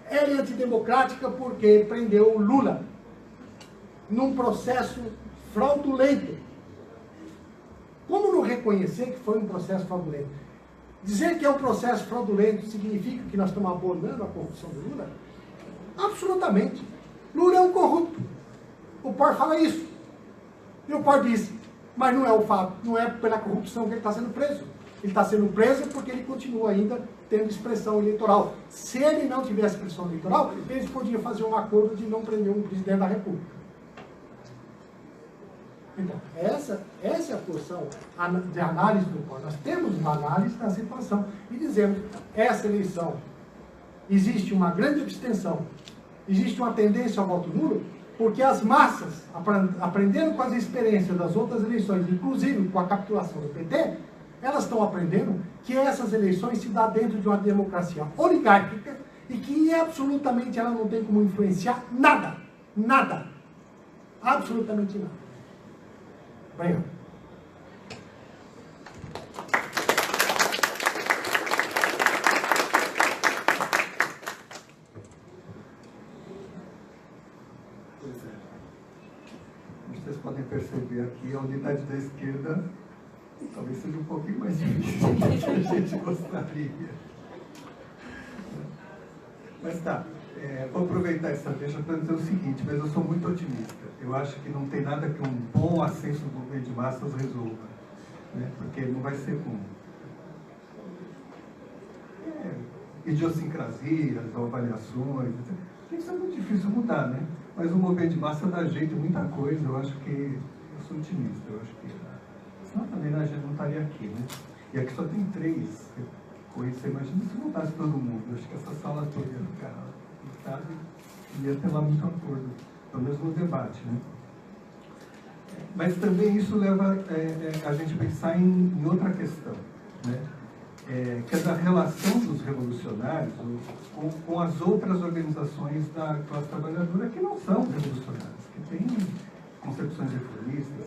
Ela é antidemocrática porque prendeu o Lula num processo fraudulento. Como não reconhecer que foi um processo fraudulento? Dizer que é um processo fraudulento significa que nós estamos abordando a corrupção do Lula? Absolutamente. Lula é um corrupto. O POR fala isso. E o POR diz, mas não é o fato, não é pela corrupção que ele está sendo preso. Ele está sendo preso porque ele continua ainda tendo expressão eleitoral. Se ele não tivesse expressão eleitoral, eles podiam fazer um acordo de não prender um presidente da República. Então, essa é a posição de análise do POR. Nós temos uma análise da situação e dizemos, essa eleição, existe uma grande abstenção, existe uma tendência ao voto nulo, porque as massas, aprendendo com as experiências das outras eleições, inclusive com a capitulação do PT, elas estão aprendendo que essas eleições se dão dentro de uma democracia oligárquica e que absolutamente ela não tem como influenciar nada. Nada. Absolutamente nada. Venham. Pois é. Vocês podem perceber aqui a unidade da esquerda talvez seja um pouquinho mais difícil do que a gente gostaria. Mas tá, vou aproveitar essa deixa para dizer o seguinte, mas eu sou muito otimista. Eu acho que não tem nada que um bom ascenso do governo de massas resolva, né? Porque não vai ser com idiosincrasias ou avaliações, etc. Isso é muito difícil mudar, né? Mas o movimento de massa dá jeito em muita coisa, eu acho que eu sou otimista, eu acho que senão também a gente não estaria aqui, né? E aqui só tem 3 coisas, você imagina se mudasse todo mundo, eu acho que essa sala toda ia ficar, sabe? Ia ter lá muito acordo, pelo menos no debate, né? Mas também isso leva a gente a pensar em outra questão, né? Que é da relação dos revolucionários com as outras organizações da classe trabalhadora que não são revolucionárias, que têm concepções reformistas,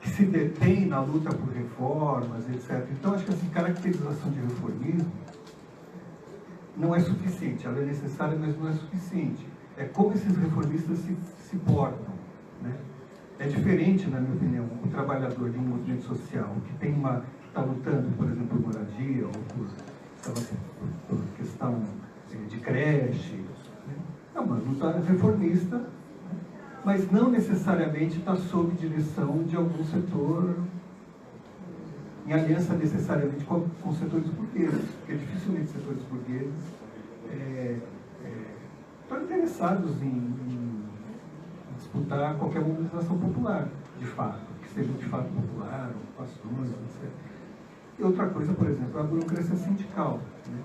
que se detêm na luta por reformas, etc. Então, acho que essa caracterização de reformismo não é suficiente. Ela é necessária, mas não é suficiente. É como esses reformistas se portam, né? É diferente, na minha opinião, o trabalhador de um movimento social que está lutando, por exemplo, por moradia ou por questão de creche, né? É uma luta reformista, né? Mas não necessariamente está sob direção de algum setor, em aliança necessariamente com setores burgueses, porque dificilmente setores burgueses estão interessados em disputar qualquer mobilização popular, de fato, que seja de fato popular, ocupações, etc. E outra coisa, por exemplo, é a burocracia sindical, né?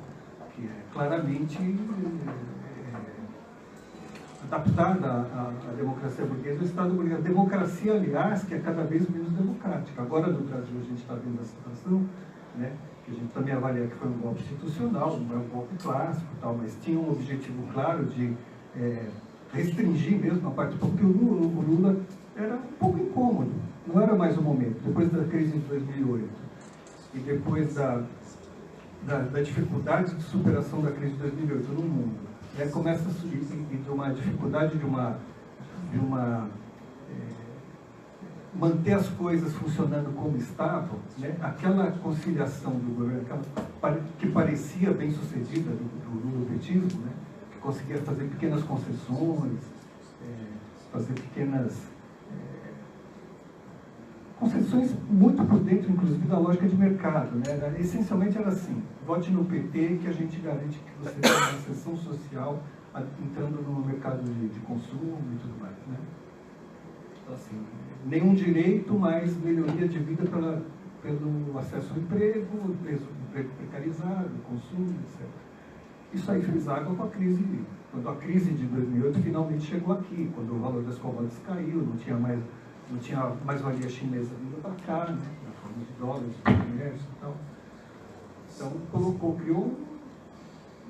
Que é claramente adaptada à democracia burguesa, o Estado burguês. A democracia, aliás, que é cada vez menos democrática. Agora, no Brasil, a gente está vendo a situação, né, que a gente também avalia que foi um golpe institucional, não é um golpe clássico, tal, mas tinha um objetivo claro de restringir mesmo a parte, porque o Lula era um pouco incômodo, não era mais o momento. Depois da crise de 2008 e depois da dificuldade de superação da crise de 2008 no mundo, começa a surgir de uma dificuldade de manter as coisas funcionando como estavam, né? Aquela conciliação do governo, que parecia bem sucedida do lulopetismo, né? Que conseguia fazer pequenas concessões, fazer pequenas concessões muito por dentro, inclusive, da lógica de mercado, né? Essencialmente era assim: vote no PT que a gente garante que você tenha uma inserção social entrando no mercado de consumo e tudo mais, né? Então, assim, nenhum direito, mas melhoria de vida pelo acesso ao emprego precarizado, consumo, etc. Isso aí fez água com a crise, quando a crise de 2008 finalmente chegou aqui, quando o valor das commodities caiu, não tinha mais-valia chinesa vindo para cá, né, na forma de dólares, de comércio e tal. Então, criou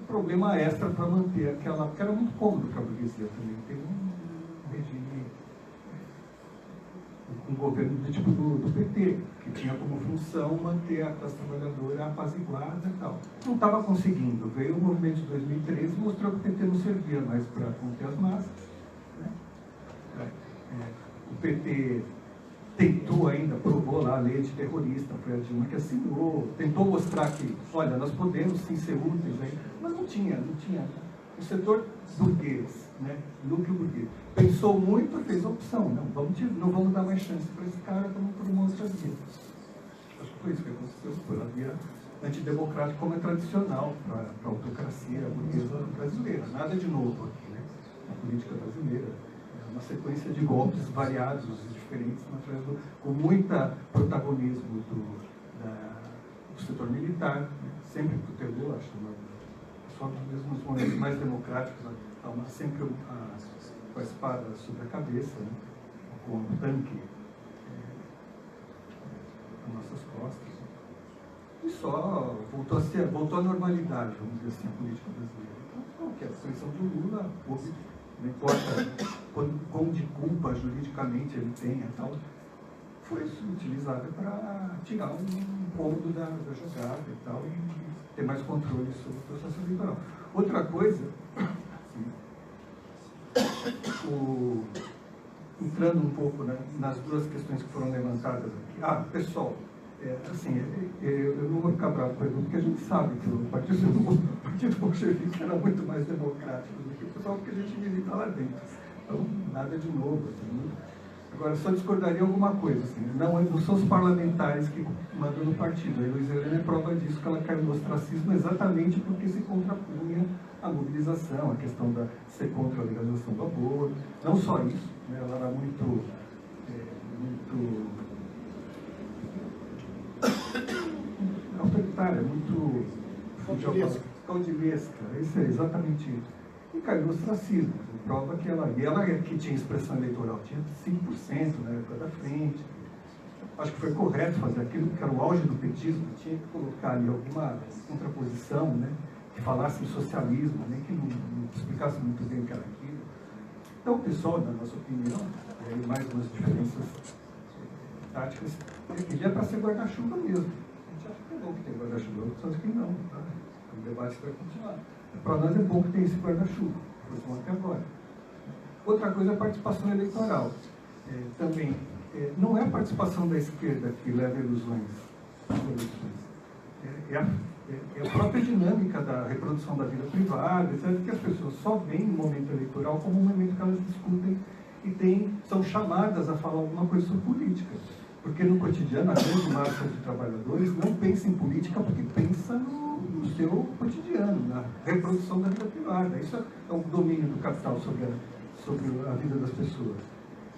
um problema extra para manter aquela, porque era muito cômodo para a burguesia também, tem um regime, um governo do tipo do PT, que tinha como função manter a classe trabalhadora apaziguada e tal. Não estava conseguindo. Veio o movimento de 2013 e mostrou que o PT não servia mais para conter as massas, né? O PT tentou ainda, provou lá a lei antiterrorista, foi a Dilma que assinou, tentou mostrar que, olha, nós podemos sim ser úteis aí, mas não tinha. O setor burguês, né, núcleo burguês, pensou muito e fez a opção, não vamos dar mais chance para esse cara, vamos por uma outra via. Acho que foi isso que aconteceu, foi a via antidemocrática como é tradicional para a autocracia burguesa brasileira. Nada de novo aqui, né, na política brasileira. É uma sequência de golpes variados e diferentes, com muito protagonismo do setor militar, né, sempre tutelou, acho, só mesmo nos momentos mais democráticos, sempre com a espada sobre a cabeça, né, com o tanque nas nossas costas. E só voltou à normalidade, vamos dizer assim, a política brasileira. Então, que a ascensão do Lula, não importa como de culpa juridicamente ele tenha, tal, foi utilizada para tirar um cômodo da jogada e tal, e ter mais controle sobre o processo eleitoral. Outra coisa, entrando um pouco, né, nas duas questões que foram levantadas aqui. Pessoal, eu não vou ficar bravo com ele, porque a gente sabe que o Partido Bolchevique era muito mais democrático do que o pessoal, porque a gente milita lá dentro. Então, nada de novo. Assim. Agora, só discordaria alguma coisa. Assim, não são os parlamentares que mandam no partido. A Heloísa Helena é prova disso, que ela caiu no ostracismo exatamente porque se contrapunha à mobilização, a questão de ser contra a legalização do aborto. Não só isso, né, ela era muito autoritária, muito caudilesca. Isso é exatamente isso. E caiu no ostracismo. Prova que ela que tinha expressão eleitoral, tinha 5% na época da frente. Acho que foi correto fazer aquilo, que era o auge do petismo, tinha que colocar ali alguma contraposição, né, que falasse em socialismo, nem que não explicasse muito bem o que era aquilo. Então, o pessoal, na nossa opinião, e aí mais umas diferenças táticas, ele é para ser guarda-chuva mesmo. A gente acha que é bom que tem guarda-chuva, outros acham que não. Tá? O debate vai continuar. Para nós é bom que tenha esse guarda-chuva, foi bom até agora. Outra coisa é a participação eleitoral. Também, não é a participação da esquerda que leva ilusões às eleições. É a própria dinâmica da reprodução da vida privada, etc., que as pessoas só veem o momento eleitoral como um momento que elas discutem e são chamadas a falar alguma coisa sobre política. Porque no cotidiano, a grande massa de trabalhadores não pensa em política porque pensa no seu cotidiano, na reprodução da vida privada. Isso é o domínio do capital sobre a vida das pessoas.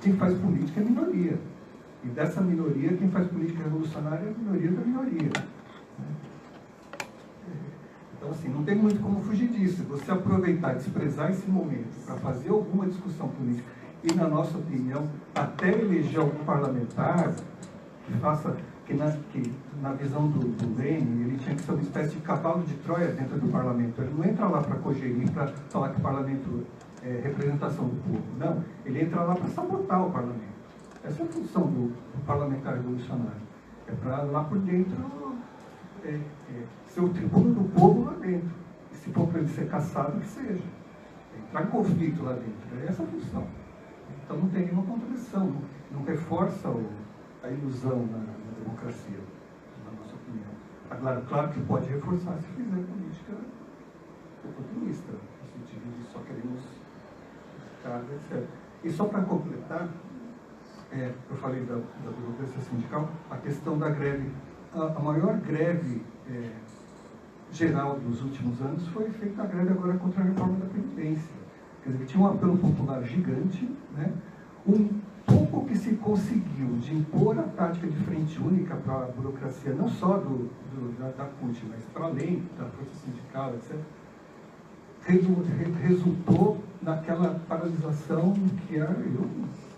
Quem faz política é minoria. E dessa minoria, quem faz política revolucionária é a minoria da minoria. Então, assim, não tem muito como fugir disso. Você aproveitar, desprezar esse momento para fazer alguma discussão política e, na nossa opinião, até eleger algum parlamentar que na visão do Lenin, ele tinha que ser uma espécie de cavalo de Troia dentro do parlamento. Ele não entra lá para cogerir, para falar que o parlamento é representação do povo. Não, ele entra lá para sabotar o parlamento. Essa é a função do parlamentar revolucionário. É para lá por dentro ser o tribuno do povo lá dentro. E se for para ele ser caçado, que seja. Entrar em conflito lá dentro. É essa a função. Então não tem nenhuma contradição, não reforça a ilusão na democracia, na nossa opinião. Agora, claro que pode reforçar se fizer política oportunista, no sentido de só queremos carga, etc. E só para completar, eu falei da burocracia sindical, a questão da greve. A maior greve geral dos últimos anos foi feita a greve agora contra a reforma da Previdência. Quer dizer, tinha um apelo popular gigante, né? Um pouco que se conseguiu de impor a tática de frente única para a burocracia, não só da CUT, mas para além da força sindical, etc., resultou naquela paralisação que era,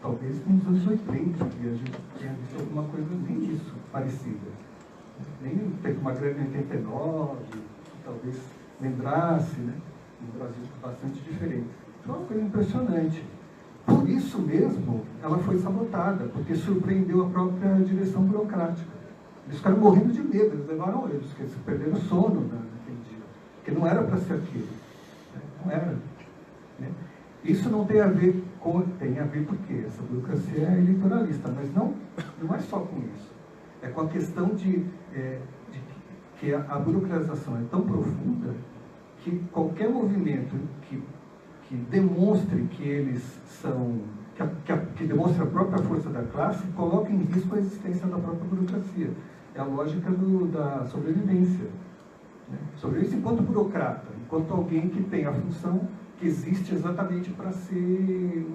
talvez nos anos 80, que a gente tenha visto alguma coisa nem isso parecida. Nem teve uma greve em 89, que talvez lembrasse, né? No Brasil bastante diferente. Foi uma coisa impressionante. Por isso mesmo, ela foi sabotada, porque surpreendeu a própria direção burocrática. Eles ficaram morrendo de medo, eles levaram eles, porque eles perderam o sono naquele dia. Porque não era para ser aquilo. Né? Não era. Né? Isso não tem a ver com... Tem a ver porque essa burocracia é eleitoralista, mas não é só com isso. É com a questão de que a burocratização é tão profunda que qualquer movimento que demonstre que eles são, que demonstre a própria força da classe, coloca em risco a existência da própria burocracia. É a lógica da sobrevivência. Né? Sobrevivência enquanto burocrata, enquanto alguém que tem a função que existe exatamente para ser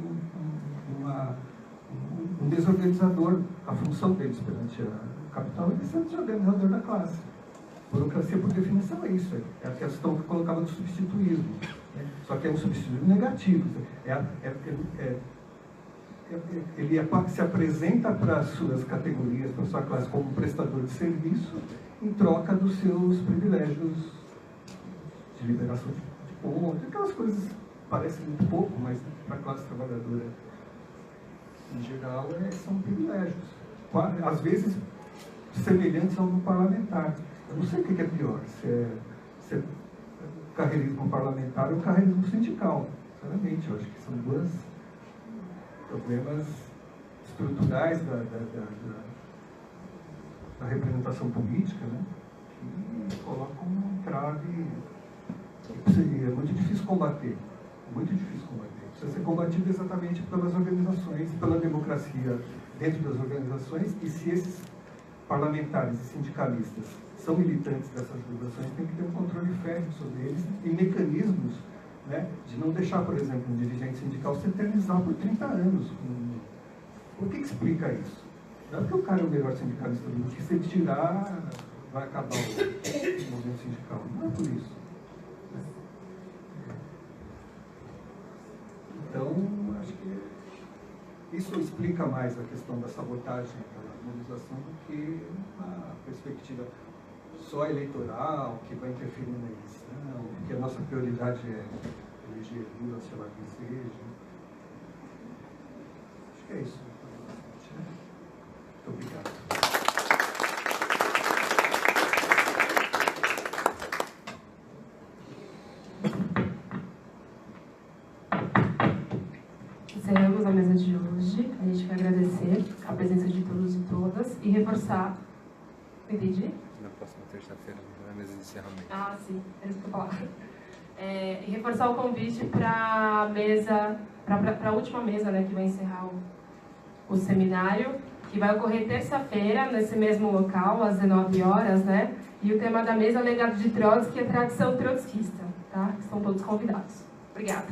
um desorganizador. A função deles perante o capital é ser um desorganizador da classe. Burocracia, por definição, é isso. É a questão que colocava do substituísmo. Né? Só que é um substituísmo negativo. Ele se apresenta para as suas categorias, para a sua classe, como prestador de serviço, em troca dos seus privilégios de liberação de ponto. Aquelas coisas que parecem muito pouco, mas para a classe trabalhadora, em geral, são privilégios. Às vezes, semelhantes ao do parlamentar. Eu não sei o que é pior, se é carreirismo parlamentar ou carreirismo sindical. Sinceramente, eu acho que são dois problemas estruturais da representação política, né, que colocam um entrave que é muito difícil combater. Muito difícil combater. Precisa ser combatido exatamente pelas organizações, pela democracia dentro das organizações, e se esses parlamentares e sindicalistas são militantes dessas organizações, tem que ter um controle férreo sobre eles e mecanismos, né, de não deixar, por exemplo, um dirigente sindical se eternizar por 30 anos. Por que explica isso? Não é porque o cara é o melhor sindicalista do mundo, que se ele tirar, vai acabar o movimento sindical. Não é por isso. Então, acho que isso explica mais a questão da sabotagem da mobilização do que a perspectiva só eleitoral, que vai interferir na eleição, porque a nossa prioridade é eleger Lula, sei lá quem seja. Acho que é isso. Muito obrigado. reforçar... Entendi? Na próxima terça-feira, na mesa de encerramento. Ah, sim, é isso que eu falar. E reforçar o convite para a mesa, para a última mesa, né, que vai encerrar o seminário, que vai ocorrer terça-feira, nesse mesmo local, às 19 horas, né? E o tema da mesa é Legado de Trotsky e a tradição trotskista, tá? Estão todos convidados. Obrigada.